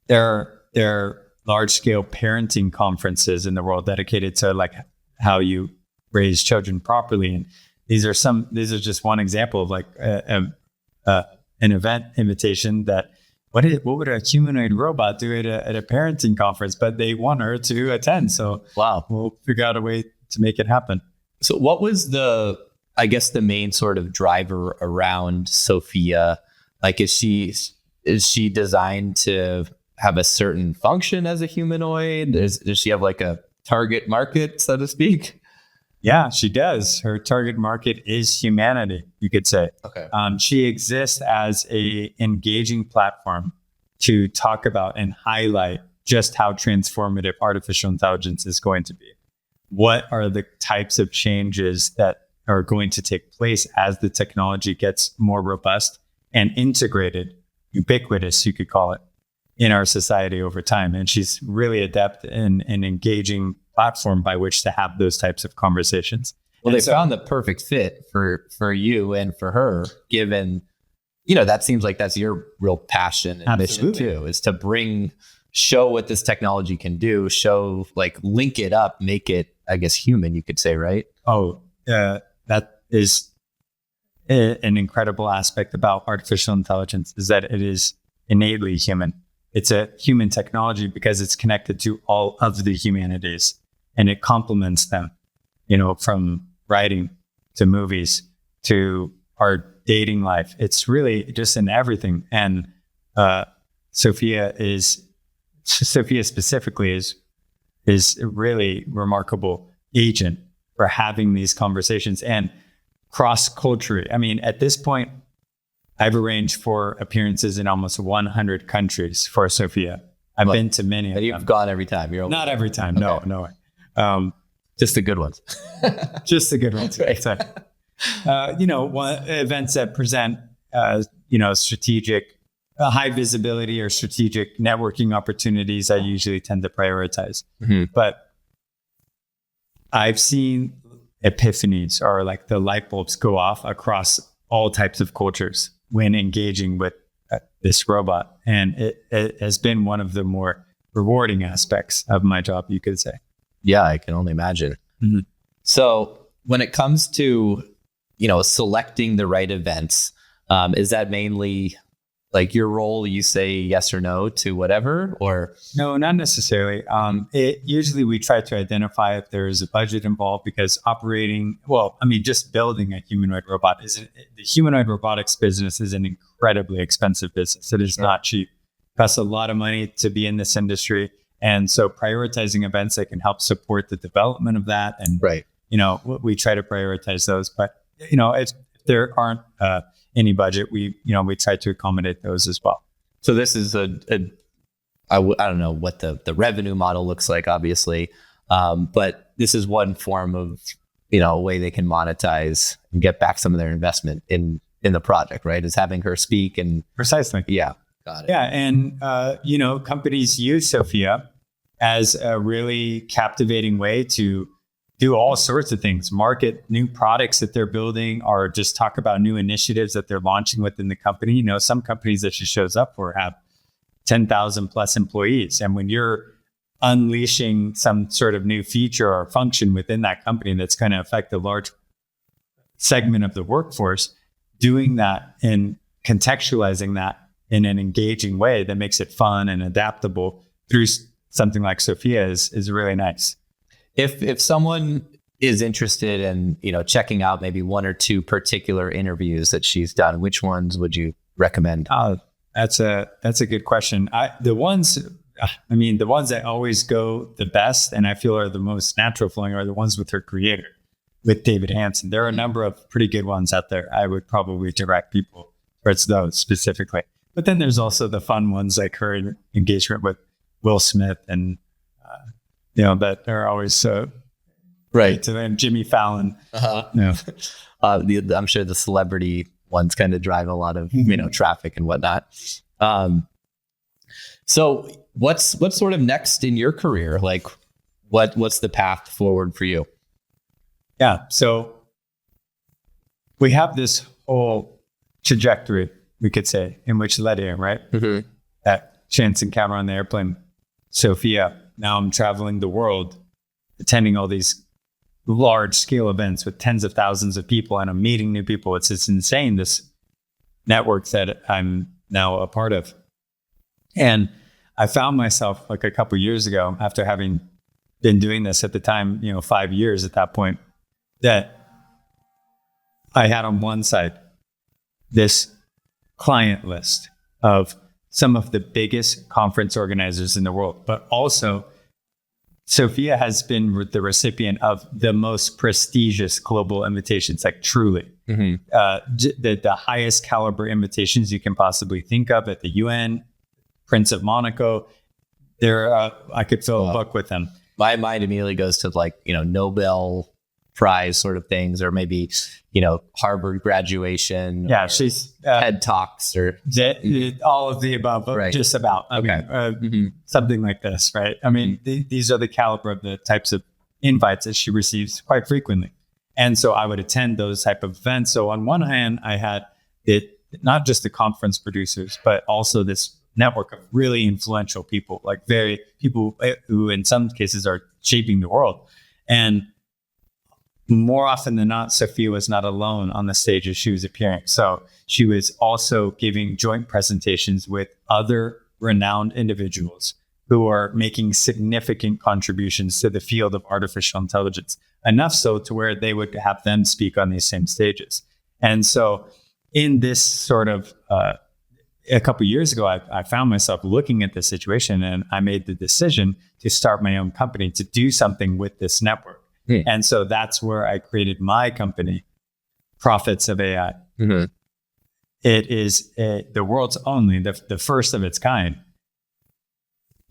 there are large scale parenting conferences in the world dedicated to like how you raise children properly. And these are just one example of like an event invitation that what would a humanoid robot do at a parenting conference? But they want her to attend. So wow, we'll figure out a way to make it happen. So what was the main sort of driver around Sophia? Like, is she designed to have a certain function as a humanoid? Does she have like a target market, so to speak? Yeah, she does. Her target market is humanity, you could say. Okay. She exists as a engaging platform to talk about and highlight just how transformative artificial intelligence is going to be. What are the types of changes that are going to take place as the technology gets more robust and integrated, ubiquitous, you could call it, in our society over time? And she's really adept in an engaging platform by which to have those types of conversations. Well, they found the perfect fit for you and for her, given, that seems like that's your real passion and mission too, is to show what this technology can do, link it up, make it, I guess, human, you could say, right? Oh, that is an incredible aspect about artificial intelligence, is that it is innately human. It's a human technology because it's connected to all of the humanities and it complements them, from writing to movies to our dating life. It's really just in everything. And Sophia specifically is a really remarkable agent for having these conversations and cross-culturally. I mean, at this point, I've arranged for appearances in almost 100 countries for Sophia. I've been to many of them. You've gone every time. Not every time. Okay. No way. Just the good ones. Just the good ones. Right. So, events that present, strategic, high visibility or strategic networking opportunities, I usually tend to prioritize. Mm-hmm. But I've seen epiphanies or like the light bulbs go off across all types of cultures when engaging with this robot. And it has been one of the more rewarding aspects of my job, you could say. Yeah, I can only imagine. Mm-hmm. So when it comes to, selecting the right events, is that mainly like your role? You say yes or no to whatever, or? No, not necessarily. Usually we try to identify if there's a budget involved, because just building a humanoid robot the humanoid robotics business is an incredibly expensive business. It is not cheap. It costs a lot of money to be in this industry. And so prioritizing events that can help support the development of that. And, we try to prioritize those, but, if there aren't any budget, we try to accommodate those as well. So this is I don't know what the revenue model looks like, obviously. But this is one form of, a way they can monetize and get back some of their investment in the project, right? Is having her speak and precisely. Yeah. Got it. Yeah. And, companies use Sophia as a really captivating way to do all sorts of things, market new products that they're building, or just talk about new initiatives that they're launching within the company. Some companies that she shows up for have 10,000 plus employees. And when you're unleashing some sort of new feature or function within that company that's going to affect a large segment of the workforce, doing that in contextualizing that in an engaging way that makes it fun and adaptable through something like Sophia is really nice. If someone is interested in, checking out maybe one or two particular interviews that she's done, which ones would you recommend? That's a good question. The ones that always go the best and I feel are the most natural flowing are the ones with her creator, with David Hansen. There are a number of pretty good ones out there. I would probably direct people towards those specifically. But then there's also the fun ones like her engagement with Will Smith and, that are always so right to them. Jimmy Fallon. I'm sure the celebrity ones kind of drive a lot of, traffic and whatnot. So what's sort of next in your career? Like what's the path forward for you? Yeah. So we have this whole trajectory, we could say, in which led here, right? Mm-hmm. That chance encounter on the airplane, Sophia. Now I'm traveling the world, attending all these large scale events with tens of thousands of people, and I'm meeting new people. It's insane, this network that I'm now a part of. And I found myself like a couple of years ago, after having been doing this at the time, 5 years at that point, that I had on one side this client list of some of the biggest conference organizers in the world, but also Sophia has been the recipient of the most prestigious global invitations, like truly, the highest caliber invitations you can possibly think of at the UN, Prince of Monaco. I could fill a book with them. My mind immediately goes to Nobel Prize sort of things, or maybe, Harvard graduation. Yeah, she's TED Talks or all of the above, right. Just about. Something like this, right? I mean, these are the caliber of the types of invites that she receives quite frequently. And so I would attend those type of events. So on one hand, I had not just the conference producers, but also this network of really influential people, like people who in some cases are shaping the world. And more often than not, Sophia was not alone on the stages she was appearing. So she was also giving joint presentations with other renowned individuals who are making significant contributions to the field of artificial intelligence, enough so to where they would have them speak on these same stages. And so in this sort of, a couple of years ago, I found myself looking at this situation, and I made the decision to start my own company to do something with this network. And so that's where I created my company, Prophets of AI. Mm-hmm. It is the world's only, the first of its kind,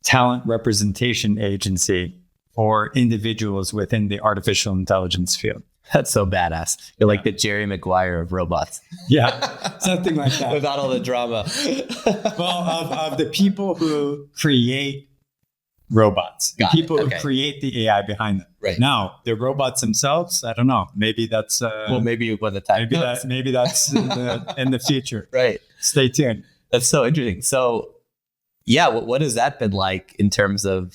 talent representation agency for individuals within the artificial intelligence field. That's so badass. You're like the Jerry Maguire of robots. Yeah, something like that. Without all the drama. Well, of the people who create robots, the people who create the AI behind them. Right. Now, the robots themselves, I don't know. Maybe that's maybe when the time comes. Maybe that's in the future. Right. Stay tuned. That's so interesting. So, yeah, what has that been like in terms of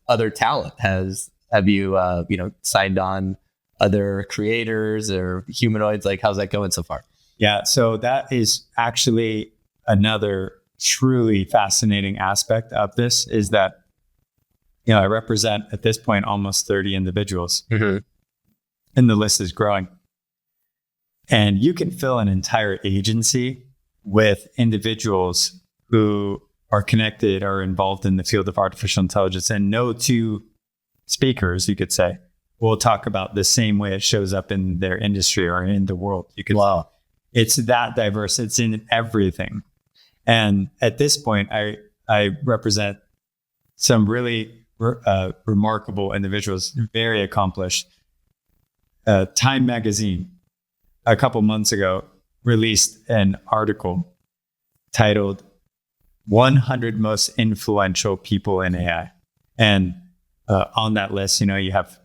other talent? Have you signed on other creators or humanoids? Like, how's that going so far? Yeah, so that is actually another truly fascinating aspect of this, is that I represent at this point almost 30 individuals, and the list is growing. And you can fill an entire agency with individuals who are connected or involved in the field of artificial intelligence, and no two speakers, you could say, will talk about the same way it shows up in their industry or in the world. Wow. It's that diverse. It's in everything. And at this point, I represent some really remarkable individuals, very accomplished. Time magazine, a couple months ago, released an article titled 100 Most Influential People in AI. And on that list, you have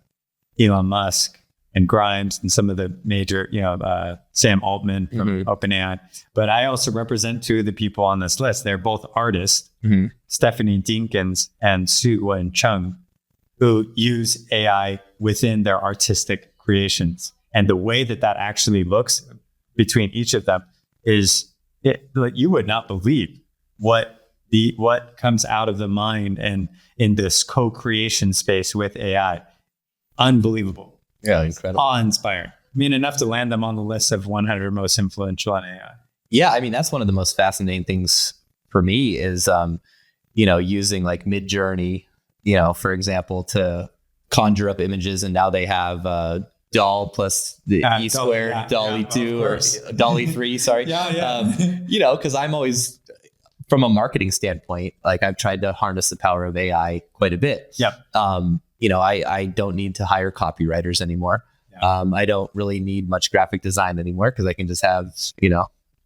Elon Musk and Grimes and some of the major, Sam Altman from OpenAI. But I also represent two of the people on this list. They're both artists, Stephanie Dinkins and Su-Wen Chung, who use AI within their artistic creations. And the way that actually looks between each of them is like you would not believe what comes out of the mind and in this co-creation space with AI. Unbelievable. Yeah, incredible. Awe-inspiring. I mean, enough to land them on the list of 100 most influential on AI. Yeah, I mean, that's one of the most fascinating things for me is, using like Mid-Journey, for example, to conjure up images, and now they have doll plus the E squared, Dolly 2 or Dolly 3, sorry. Because I'm always, from a marketing standpoint, like I've tried to harness the power of AI quite a bit. Yep. I don't need to hire copywriters anymore. I don't really need much graphic design anymore because I can just have,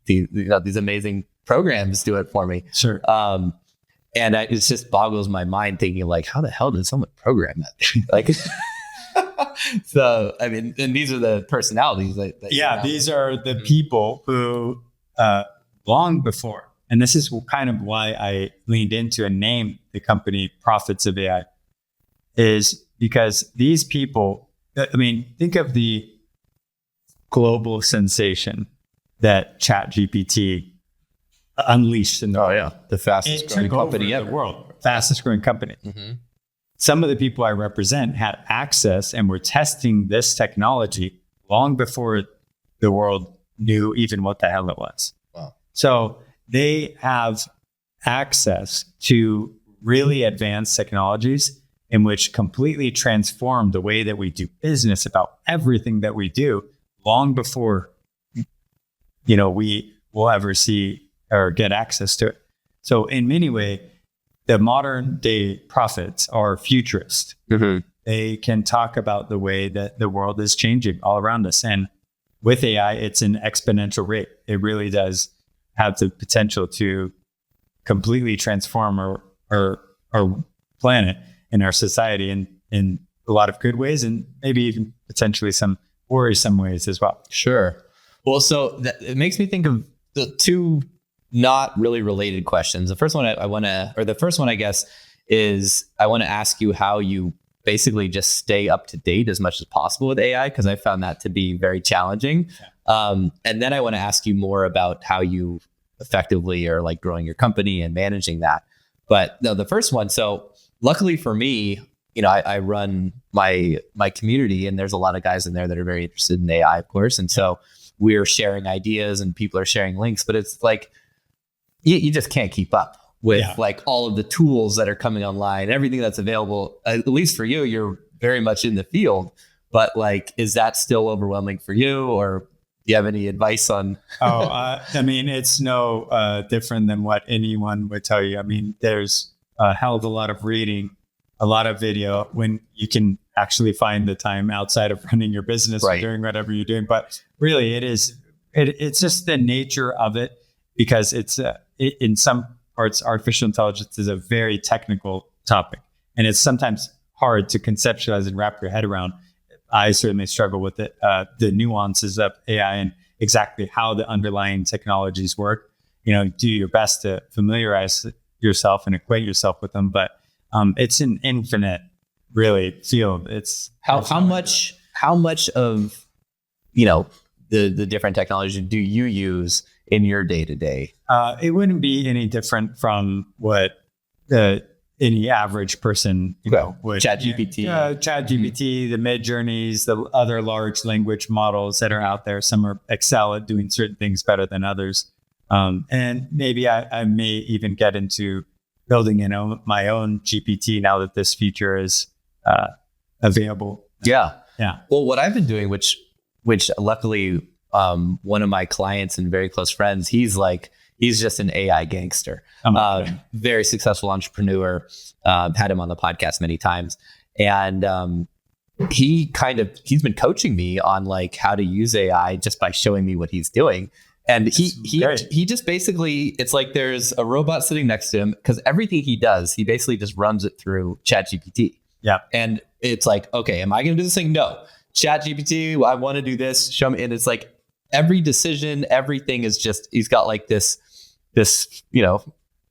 these amazing programs do it for me. Sure. And it just boggles my mind thinking like, how the hell did someone program that? Like, so, I mean, and these are the personalities that these are the people who, long before, and this is kind of why I leaned into and named the company Prophets of AI, is because these people, I mean, think of the global sensation that ChatGPT unleashed in the fastest growing company ever. The world, fastest growing company. Mm-hmm. Some of the people I represent had access and were testing this technology long before the world knew even what the hell it was. Wow. So they have access to really advanced technologies in which completely transform the way that we do business about everything that we do long before, we will ever see or get access to it. So in many ways, the modern day prophets are futurist. Mm-hmm. They can talk about the way that the world is changing all around us. And with AI, it's an exponential rate. It really does have the potential to completely transform our planet and our society in a lot of good ways, and maybe even potentially some worrisome ways as well. Sure. Well, so it makes me think of the two not really related questions. The first one I guess is I want to ask you how you basically just stay up to date as much as possible with AI, because I found that to be very challenging. And then I want to ask you more about how you effectively are like growing your company and managing that. But no, the first one. So luckily for me, I run my community, and there's a lot of guys in there that are very interested in AI, of course. And so we're sharing ideas and people are sharing links, but it's like, you just can't keep up with like all of the tools that are coming online, everything that's available. At least for you, you're very much in the field, but like, is that still overwhelming for you, or do you have any advice on? I mean, it's no different than what anyone would tell you. I mean, there's a hell of a lot of reading, a lot of video when you can actually find the time outside of running your business or doing whatever you're doing. But really, it's just the nature of it, because it's in some parts, artificial intelligence is a very technical topic, and it's sometimes hard to conceptualize and wrap your head around. I certainly struggle with it, the nuances of AI and exactly how the underlying technologies work. Do your best to familiarize yourself and acquaint yourself with them, but it's an infinite, really, field. It's how much of the different technology do you use in your day-to-day? It wouldn't be any different from what any average person would. ChatGPT. ChatGPT, the Mid-Journeys, the other large language models that are out there. Some are excel at doing certain things better than others. And maybe I may even get into building my own GPT now that this feature is available. Yeah. Yeah. Well, what I've been doing, which luckily, one of my clients and very close friends, he's just an AI gangster, very successful entrepreneur. Had him on the podcast many times. And he's been coaching me on like how to use AI just by showing me what he's doing. And he just basically, it's like there's a robot sitting next to him, because everything he does, he basically just runs it through ChatGPT. Yeah. And it's like, okay, am I going to do this thing? No. ChatGPT, I want to do this. Show me. And it's like every decision, everything is just, he's got like this,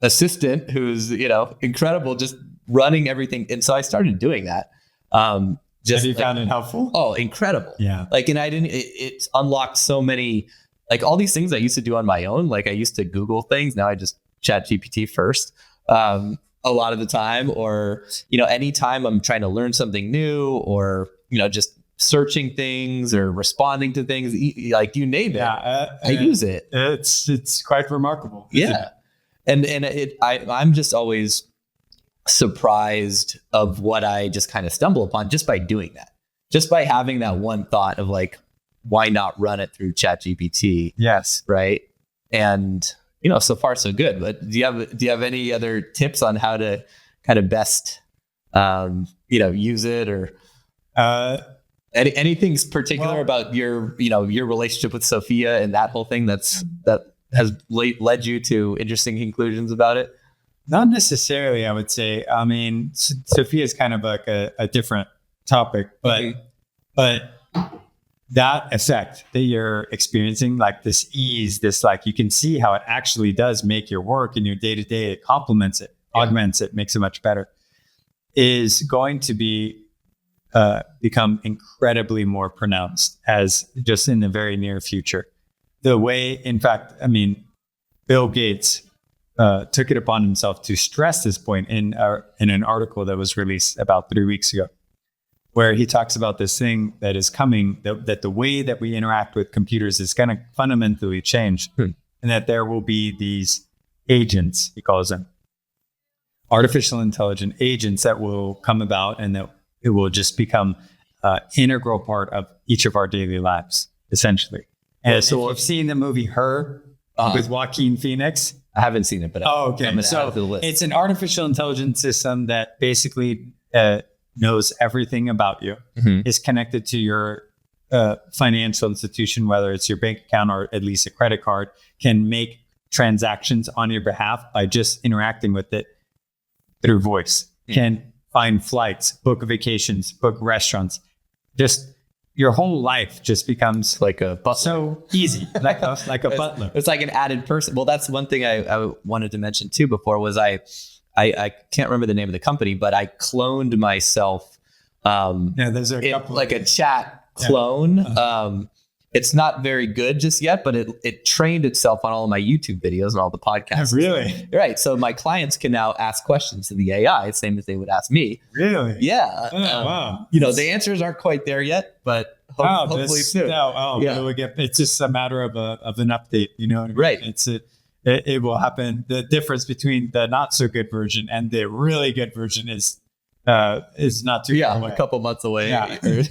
assistant who's, incredible, just running everything. And so I started doing that. Have you found it helpful? Oh, incredible. Yeah. Like, and it's unlocked so many like all these things I used to do on my own. Like I used to Google things. Now I just chat GPT first. A lot of the time, or, anytime I'm trying to learn something new, or, just searching things or responding to things, like you name it, I use it. It's quite remarkable. Yeah. And I'm just always surprised of what I just kind of stumble upon just by doing that, just by having that one thought of like, why not run it through ChatGPT? Yes. Right. And, so far so good, but do you have any other tips on how to kind of best, use it, or, anything particular about your relationship with Sophia and that whole thing that has led you to interesting conclusions about it? Not necessarily, I would say. I mean, Sophia is kind of like a different topic, but that effect that you're experiencing, like this ease, this, like, you can see how it actually does make your work and your day-to-day, it complements it, augments it, makes it much better, is going to become incredibly more pronounced as just in the very near future. The way, in fact, I mean, Bill Gates took it upon himself to stress this point in an article that was released about 3 weeks ago, where he talks about this thing that is coming, that the way that we interact with computers is going to fundamentally change, and that there will be these agents, he calls them, artificial intelligent agents that will come about, and that it will just become an integral part of each of our daily lives, essentially. And so if you've seen the movie Her with Joaquin Phoenix. I haven't seen it, but okay. So it's an artificial intelligence system that basically knows everything about you, is connected to your financial institution, whether it's your bank account or at least a credit card, can make transactions on your behalf by just interacting with it through voice, can find flights, book vacations, book restaurants. Just your whole life just becomes like a butler. So easy, like a butler. It's like an added person. Well, that's one thing I wanted to mention too before was I can't remember the name of the company, but I cloned myself. There's a couple like a chat clone. It's not very good just yet, but it trained itself on all of my YouTube videos and all the podcasts. Really? Right. So my clients can now ask questions to the AI, same as they would ask me. Really? Yeah. Wow. The answers aren't quite there yet, but hopefully soon. It's just a matter of an update. You know what I mean? Right. It will happen. The difference between the not so good version and the really good version is not too far away. A couple months away. Yeah.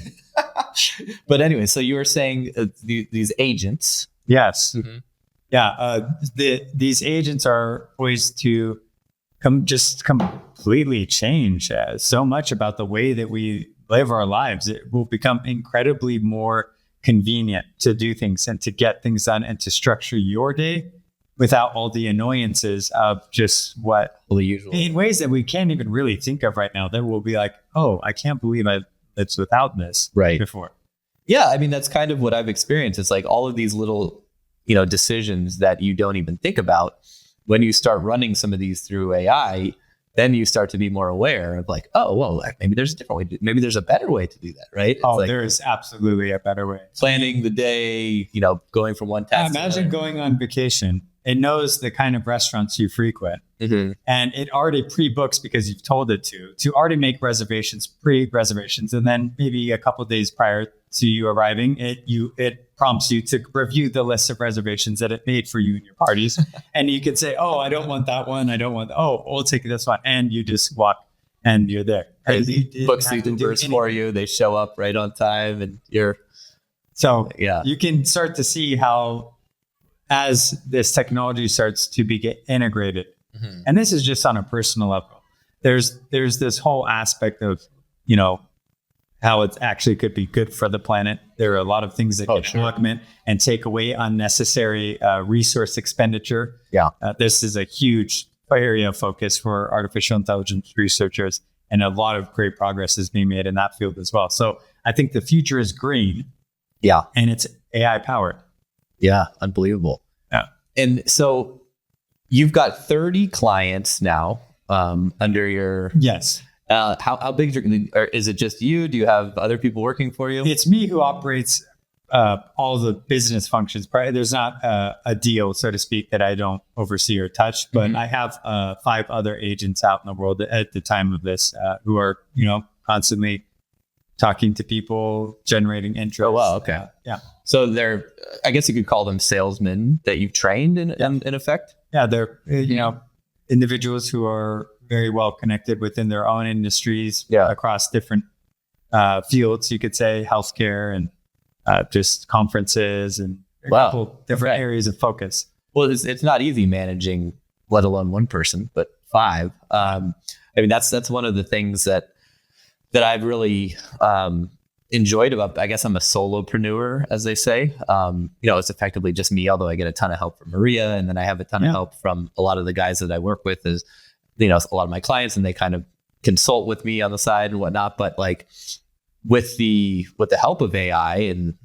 But anyway, so you were saying these agents. Yes. Mm-hmm. Yeah. These agents are poised to completely change so much about the way that we live our lives. It will become incredibly more convenient to do things and to get things done and to structure your day without all the annoyances of just what the usual, in ways that we can't even really think of right now. That will be like, oh, I can't believe it's without this before. Yeah. I mean, that's kind of what I've experienced. It's like all of these little, decisions that you don't even think about. When you start running some of these through AI, then you start to be more aware of like, oh, well, maybe there's a different way. Maybe there's a better way to do that, right? It's there is absolutely a better way. Planning the day, going from one task. Imagine going on vacation. It knows the kind of restaurants you frequent, and it already pre-books because you've told it to already make pre-reservations, and then maybe a couple of days prior to you arriving, it prompts you to review the list of reservations that it made for you and your parties, and you could say, "Oh, I don't want that one. I don't want. We'll take this one," and you just walk and you're there. It books the Ubers for you. They show up right on time, and you're you can start to see how, as this technology starts to get integrated, and this is just on a personal level, there's this whole aspect of, how it actually could be good for the planet. There are a lot of things that can augment and take away unnecessary resource expenditure. Yeah. This is a huge area of focus for artificial intelligence researchers, and a lot of great progress is being made in that field as well. So I think the future is green. Yeah. And it's AI powered. Yeah, unbelievable. Yeah. And so you've got 30 clients now under your... Yes. How big is it just you? Do you have other people working for you? It's me who operates all the business functions. There's not a deal, so to speak, that I don't oversee or touch, but I have 5 other agents out in the world at the time of this who are, constantly talking to people, generating interest. Oh, wow. Okay. Yeah. So they're, I guess you could call them salesmen that you've trained in effect. Yeah. They're, individuals who are very well connected within their own industries across different fields, you could say, healthcare and just conferences and a couple different areas of focus. Well, it's not easy managing, let alone one person, but 5. That's one of the things that I've really enjoyed about, I guess I'm a solopreneur, as they say. It's effectively just me, although I get a ton of help from Maria, and then I have a ton of help from a lot of the guys that I work with, is, a lot of my clients, and they kind of consult with me on the side and whatnot. But like with the help of AI, and,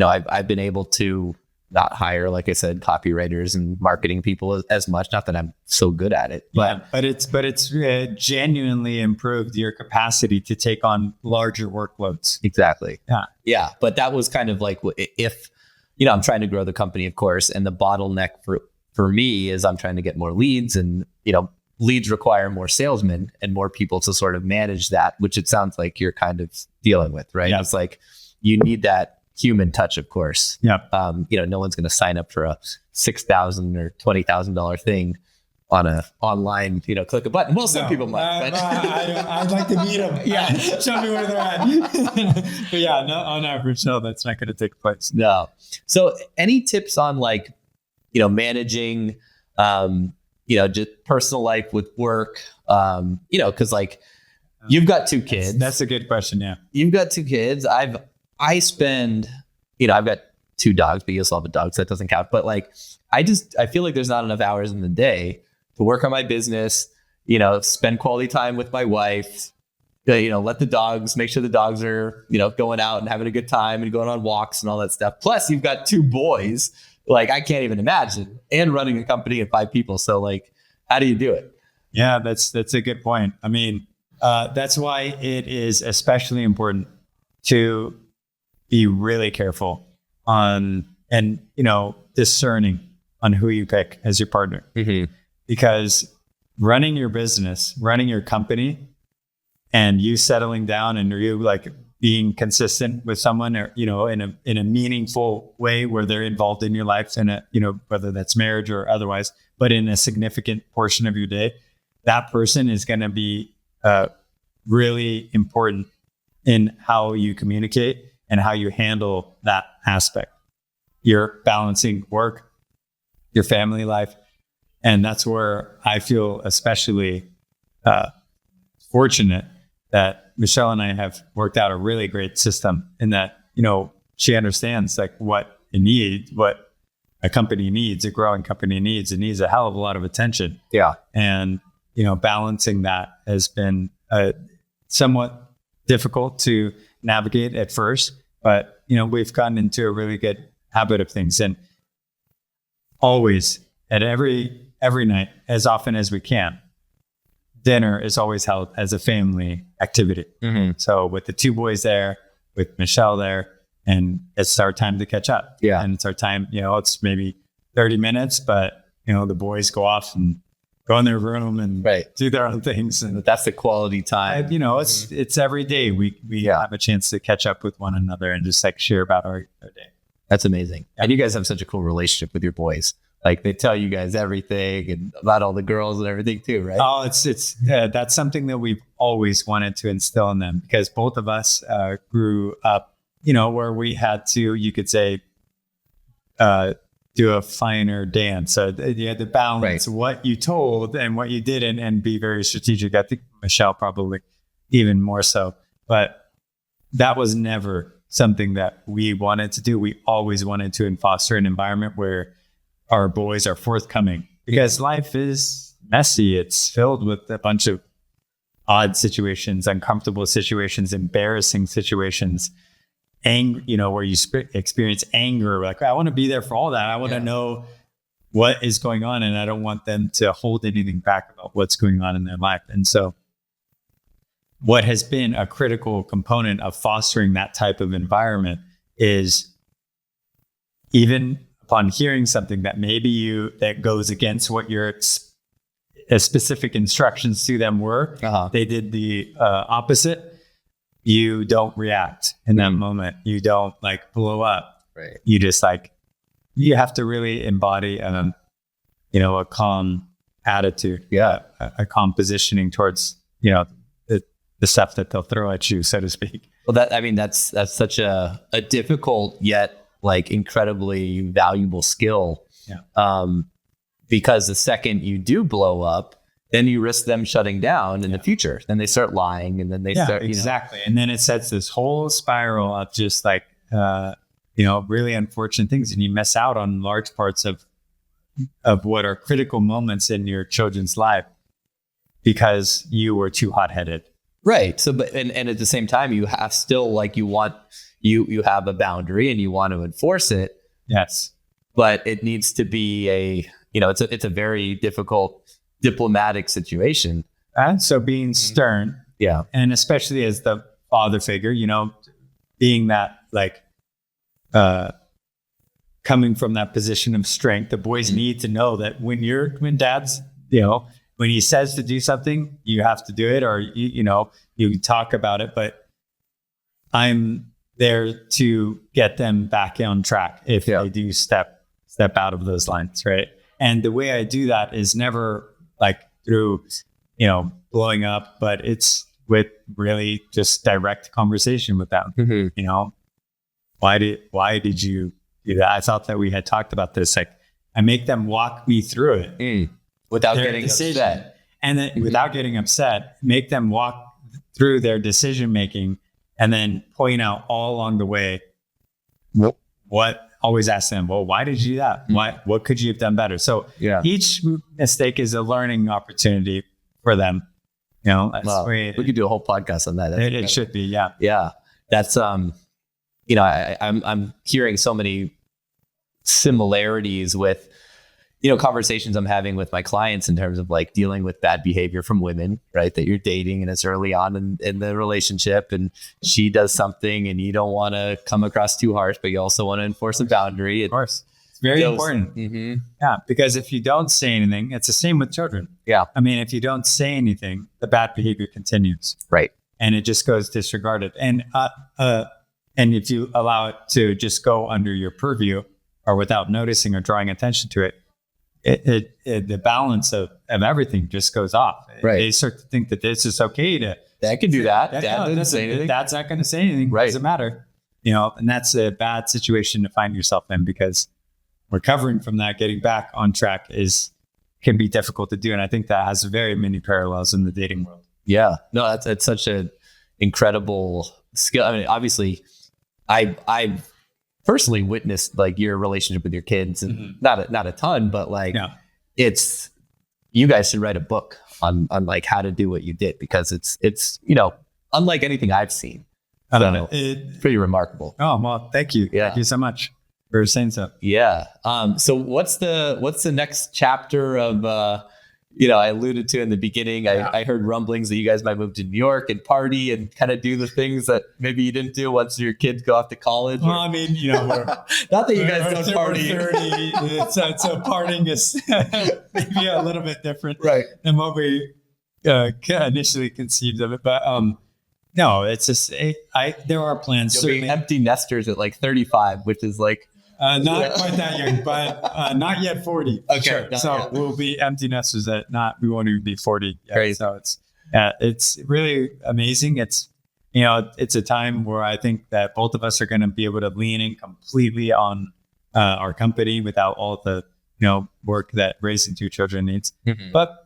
I've been able to not hire, like I said, copywriters and marketing people as much. Not that I'm so good at it, but it's genuinely improved your capacity to take on larger workloads. Exactly. Yeah. But that was kind of like, if, I'm trying to grow the company, of course, and the bottleneck for me is I'm trying to get more leads, and, leads require more salesmen and more people to sort of manage that, which it sounds like you're kind of dealing with, right? Yeah. It's like, you need that human touch, of course. Yeah. No one's going to sign up for a $6,000 or $20,000 thing on a online, click a button. Well, some people might. I'd like to meet them. Yeah. Show me where they're at. But yeah, no, on average, no, that's not going to take place. No. So any tips on like, managing, just personal life with work, cause like you've got 2 kids. That's a good question. Yeah. You've got 2 kids. I spend, I've got 2 dogs, but you also have a dog, so that doesn't count. But like, I feel like there's not enough hours in the day to work on my business, spend quality time with my wife, let the dogs, make sure the dogs are, going out and having a good time and going on walks and all that stuff. Plus you've got 2 boys, like I can't even imagine, and running a company of 5 people. So like, how do you do it? Yeah, that's a good point. I mean, that's why it is especially important to be really careful on, and, discerning on who you pick as your partner. Mm-hmm. Because running your business, running your company, and you settling down and you like being consistent with someone, or, in a meaningful way where they're involved in your life, and whether that's marriage or otherwise, but in a significant portion of your day, that person is going to be really important in how you communicate and how you handle that aspect. You're balancing work, your family life. And that's where I feel especially fortunate that Michelle and I have worked out a really great system, in that, she understands like what it needs, what a company needs, a growing company needs. It needs a hell of a lot of attention. Yeah. And, balancing that has been somewhat difficult to navigate at first, but, we've gotten into a really good habit of things. And always, at every night, as often as we can, dinner is always held as a family activity. Mm-hmm. So with the 2 boys there, with Michelle there, and it's our time to catch up. Yeah. And it's our time, it's maybe 30 minutes, but, the boys go off and go in their room and do their own things. And that's the quality time. It's every day we have a chance to catch up with one another and just like share about our day. That's amazing. And you guys have such a cool relationship with your boys. Like they tell you guys everything and about all the girls and everything too, right? Oh, it's that's something that we've always wanted to instill in them, because both of us grew up, where we had to, you could say, do a finer dance. So you had to balance what you told and what you didn't, and be very strategic. I think Michelle probably even more so, but that was never something that we wanted to do. We always wanted to foster an environment where our boys are forthcoming, because life is messy. It's filled with a bunch of odd situations, uncomfortable situations, embarrassing situations, where you experience anger. Like, I want to be there for all that. I want to know what is going on, and I don't want them to hold anything back about what's going on in their life. And so what has been a critical component of fostering that type of environment is even upon hearing something that that goes against what your specific instructions to them were, they did the opposite. You don't react in that moment. You don't like blow up. Right. You just like, you have to really embody a calm attitude. Yeah. A calm positioning towards, the stuff that they'll throw at you, so to speak. Well, that's such a difficult yet like incredibly valuable skill. Yeah. Because the second you do blow up, then you risk them shutting down in the future. Then they start lying, and then they start exactly. And then it sets this whole spiral of just like really unfortunate things, and you miss out on large parts of what are critical moments in your children's life because you were too hot-headed. Right. So, but and at the same time, you have still like you have a boundary and you want to enforce it. Yes. But it needs to be it's a very difficult diplomatic situation. So being stern, yeah, and especially as the father figure, being that like coming from that position of strength, the boys need to know that when dad's when he says to do something, you have to do it, or you talk about it. But I'm there to get them back on track if they do step out of those lines, right? And the way I do that is never like through blowing up, but it's with really just direct conversation with them. Mm-hmm. Why did you do that? I thought that we had talked about this. Like, I make them walk me through it. Without getting upset. And then without getting upset, make them walk through their decision making, and then point out all along the way always ask them, well, why did you do that? What could you have done better? So each mistake is a learning opportunity for them. We could do a whole podcast on that. It should be. Yeah. Yeah. That's, I'm hearing so many similarities with, conversations I'm having with my clients in terms of like dealing with bad behavior from women, right? That you're dating and it's early on in the relationship, and she does something and you don't want to come across too harsh, but you also want to enforce a boundary. Of course. It's very important. Mm-hmm. Yeah. Because if you don't say anything, it's the same with children. Yeah. I mean, if you don't say anything, the bad behavior continues. Right. And it just goes disregarded. And if you allow it to just go under your purview or without noticing or drawing attention to it, the balance of everything just goes off. Right. They start to think that this is okay to. Dad can do that. Dad didn't say anything. Dad's not going to say anything. Right. Doesn't matter. And that's a bad situation to find yourself in, because recovering from that, getting back on track can be difficult to do. And I think that has very many parallels in the dating world. Yeah. No, that's such an incredible skill. I mean, obviously, I've personally witnessed like your relationship with your kids, and not a ton, but like it's, you guys should write a book on like how to do what you did, because it's unlike anything I've seen. I don't know. It's pretty remarkable. Oh, well, thank you. Yeah. Thank you so much for saying so. Yeah. So what's the next chapter of, I alluded to in the beginking, I heard rumblings that you guys might move to New York and party and kind of do the things that maybe you didn't do once your kids go off to college. Well, I mean, not that you guys don't party. 30, so partying is maybe a little bit different, right, than what we initially conceived of it. But no, it's just there are plans. You'll be empty nesters at like 35, which is like. Not quite that young, but not yet 40. Okay. Sure. So we'll be empty nesters we won't even be 40 yet. Crazy. So it's really amazing. It's a time where I think that both of us are going to be able to lean in completely on our company without all the work that raising two children needs. Mm-hmm. But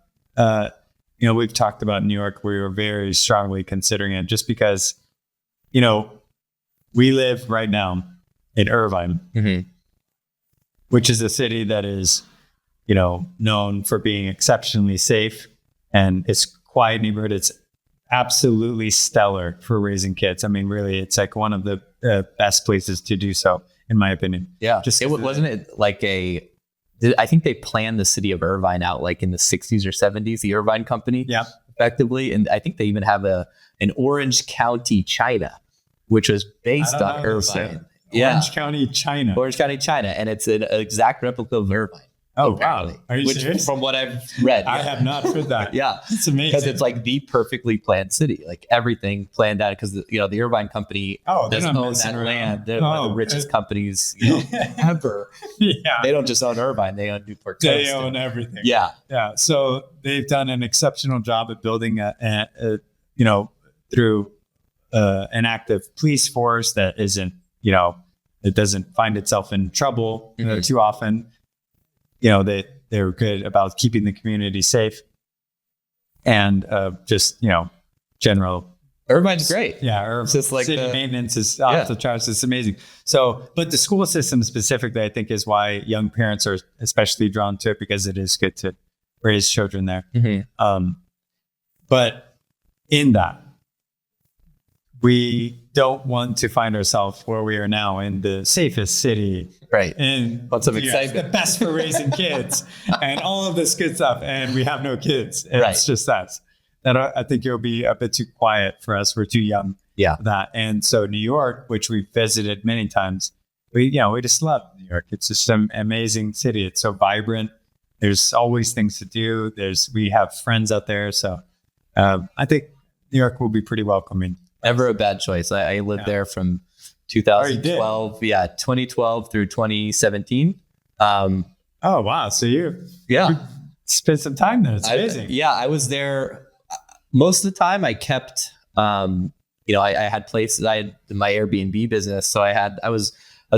we've talked about New York. We were very strongly considering it, just because we live right now in Irvine, which is a city that is, known for being exceptionally safe, and it's a quiet neighborhood. It's absolutely stellar for raising kids. I mean, really, it's like one of the best places to do so, in my opinion. Yeah. Wasn't it like I think they planned the city of Irvine out like in the 60s or 70s, the Irvine company, effectively. And I think they even have an Orange County, China, which was based on Irvine. Orange County, China. Orange County, China. And it's an exact replica of Irvine. Oh, apparently. wow. Are you serious? From what I've read. I have not heard that. Yeah. It's amazing. Because it's like the perfectly planned city, like everything planned out. Because, the Irvine company doesn't own that land. They're one of the richest companies ever. Yeah. They don't just own Irvine, they own Newport Coast. They own everything. Yeah. Yeah. So they've done an exceptional job at building through an active police force that isn't, it doesn't find itself in trouble too often. They're good about keeping the community safe and general. Irvine's great. Yeah. It's just like city maintenance is off the charts. It's amazing. So, but the school system specifically, I think, is why young parents are especially drawn to it, because it is good to raise children there. Mm-hmm. But in that, we don't want to find ourselves where we are now, in the safest city. Right. And lots of excitement. The best for raising kids and all of this good stuff. And we have no kids. It's just that I think it'll be a bit too quiet for us. We're too young. Yeah. For that. And so New York, which we've visited many times, we just love New York. It's just an amazing city. It's so vibrant. There's always things to do. We have friends out there. So I think New York will be pretty welcoming. Never a bad choice. I lived there from 2012. 2012 through 2017. Oh, wow. So you spent some time there. It's amazing. I was there most of the time. I kept, I had places. I had my Airbnb business. So I was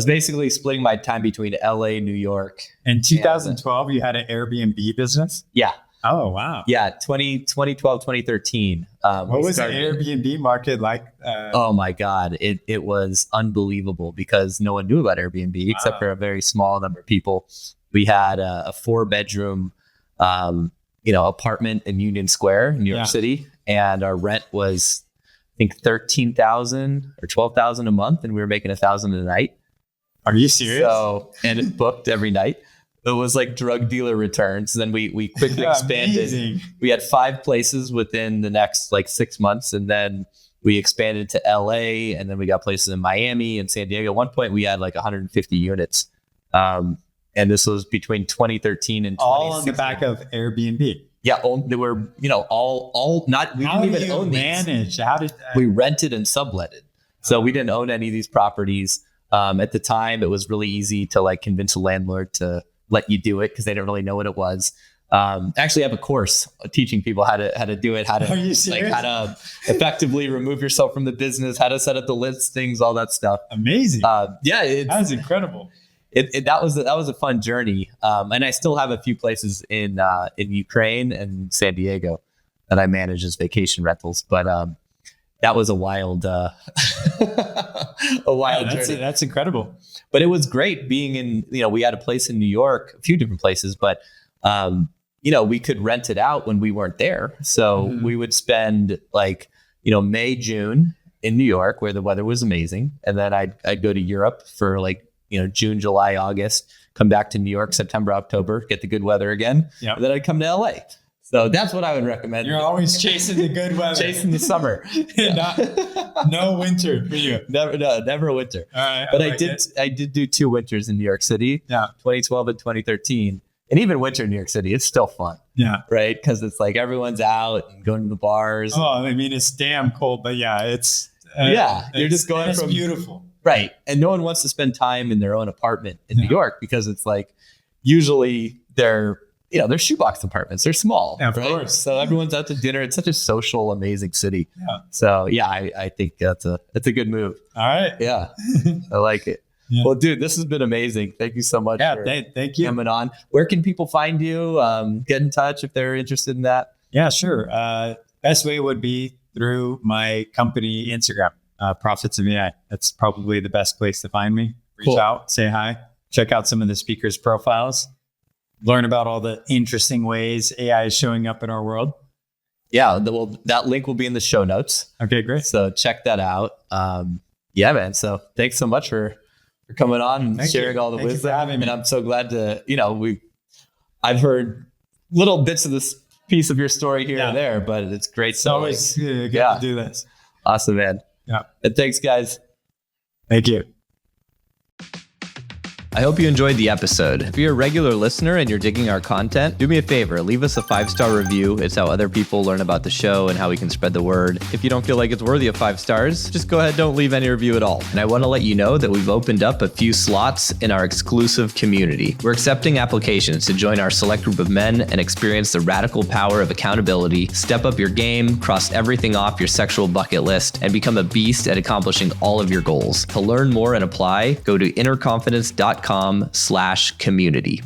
basically splitting my time between LA, New York. In 2012, you had an Airbnb business? Yeah. Oh, wow. Yeah. 2012, 2013. What was the Airbnb market like? Oh my God. It was unbelievable because no one knew about Airbnb except for a very small number of people. We had a 4-bedroom, apartment in Union Square, New York City. And our rent was, I think, $13,000 or $12,000 a month. And we were making $1,000 a night. Are you serious? And it booked every night. It was like drug dealer returns. Then we quickly expanded. Amazing. We had 5 places within the next 6 months. And then we expanded to LA, and then we got places in Miami and San Diego. At one point we had 150 units. And this was between 2013 and 2016. All on the back of Airbnb. Yeah. They were, all not, we didn't even own these. How did we rented and subletted? So we didn't own any of these properties. At the time it was really easy to convince a landlord to let you do it because they didn't really know what it was. Actually, I have a course teaching people how to do it, how to how to effectively remove yourself from the business, how to set up the listings, all that stuff. Amazing. That was incredible. That was a fun journey. And I still have a few places in Ukraine and San Diego that I manage as vacation rentals, but that was a wild journey. That's incredible. But it was great being in, we had a place in New York, a few different places, but, we could rent it out when we weren't there. So we would spend May, June in New York where the weather was amazing. And then I'd go to Europe for June, July, August, come back to New York, September, October, get the good weather again. Yep. And then I'd come to LA. So that's what I would recommend. You're always chasing the good weather. Chasing the summer. No winter for you. Never a winter. All right. But I did do 2 winters in New York City, 2012 and 2013. And even winter in New York City, it's still fun. Yeah. Right? Because it's everyone's out and going to the bars. Oh, I mean, it's damn cold, but it's... you're just going from... It's beautiful. Right. And no one wants to spend time in their own apartment in New York because it's usually they're shoebox apartments. They're small. Yeah, of course. So everyone's out to dinner. It's such a social, amazing city. Yeah. So I think that's a good move. All right. Yeah. I like it. Yeah. Well, dude, this has been amazing. Thank you so much. Yeah, thank you. Coming on. Where can people find you? Get in touch if they're interested in that. Yeah, sure. Best way would be through my company Instagram, Profits of AI. That's probably the best place to find me. Reach out, say hi, check out some of the speakers' profiles, learn about all the interesting ways AI is showing up in our world. Yeah, that link will be in the show notes. Okay, great. So check that out. Yeah, man. So thanks so much for coming on and sharing all the wisdom. Thank you for having me. And I'm so glad to, I've heard little bits of this piece of your story here and there, but it's great. It's always good to do this. Awesome, man. Yeah. And thanks, guys. Thank you. I hope you enjoyed the episode. If you're a regular listener and you're digging our content, do me a favor, leave us a 5-star review. It's how other people learn about the show and how we can spread the word. If you don't feel like it's worthy of 5 stars, just go ahead, don't leave any review at all. And I want to let you know that we've opened up a few slots in our exclusive community. We're accepting applications to join our select group of men and experience the radical power of accountability, step up your game, cross everything off your sexual bucket list, and become a beast at accomplishing all of your goals. To learn more and apply, go to innerconfidence.com/community.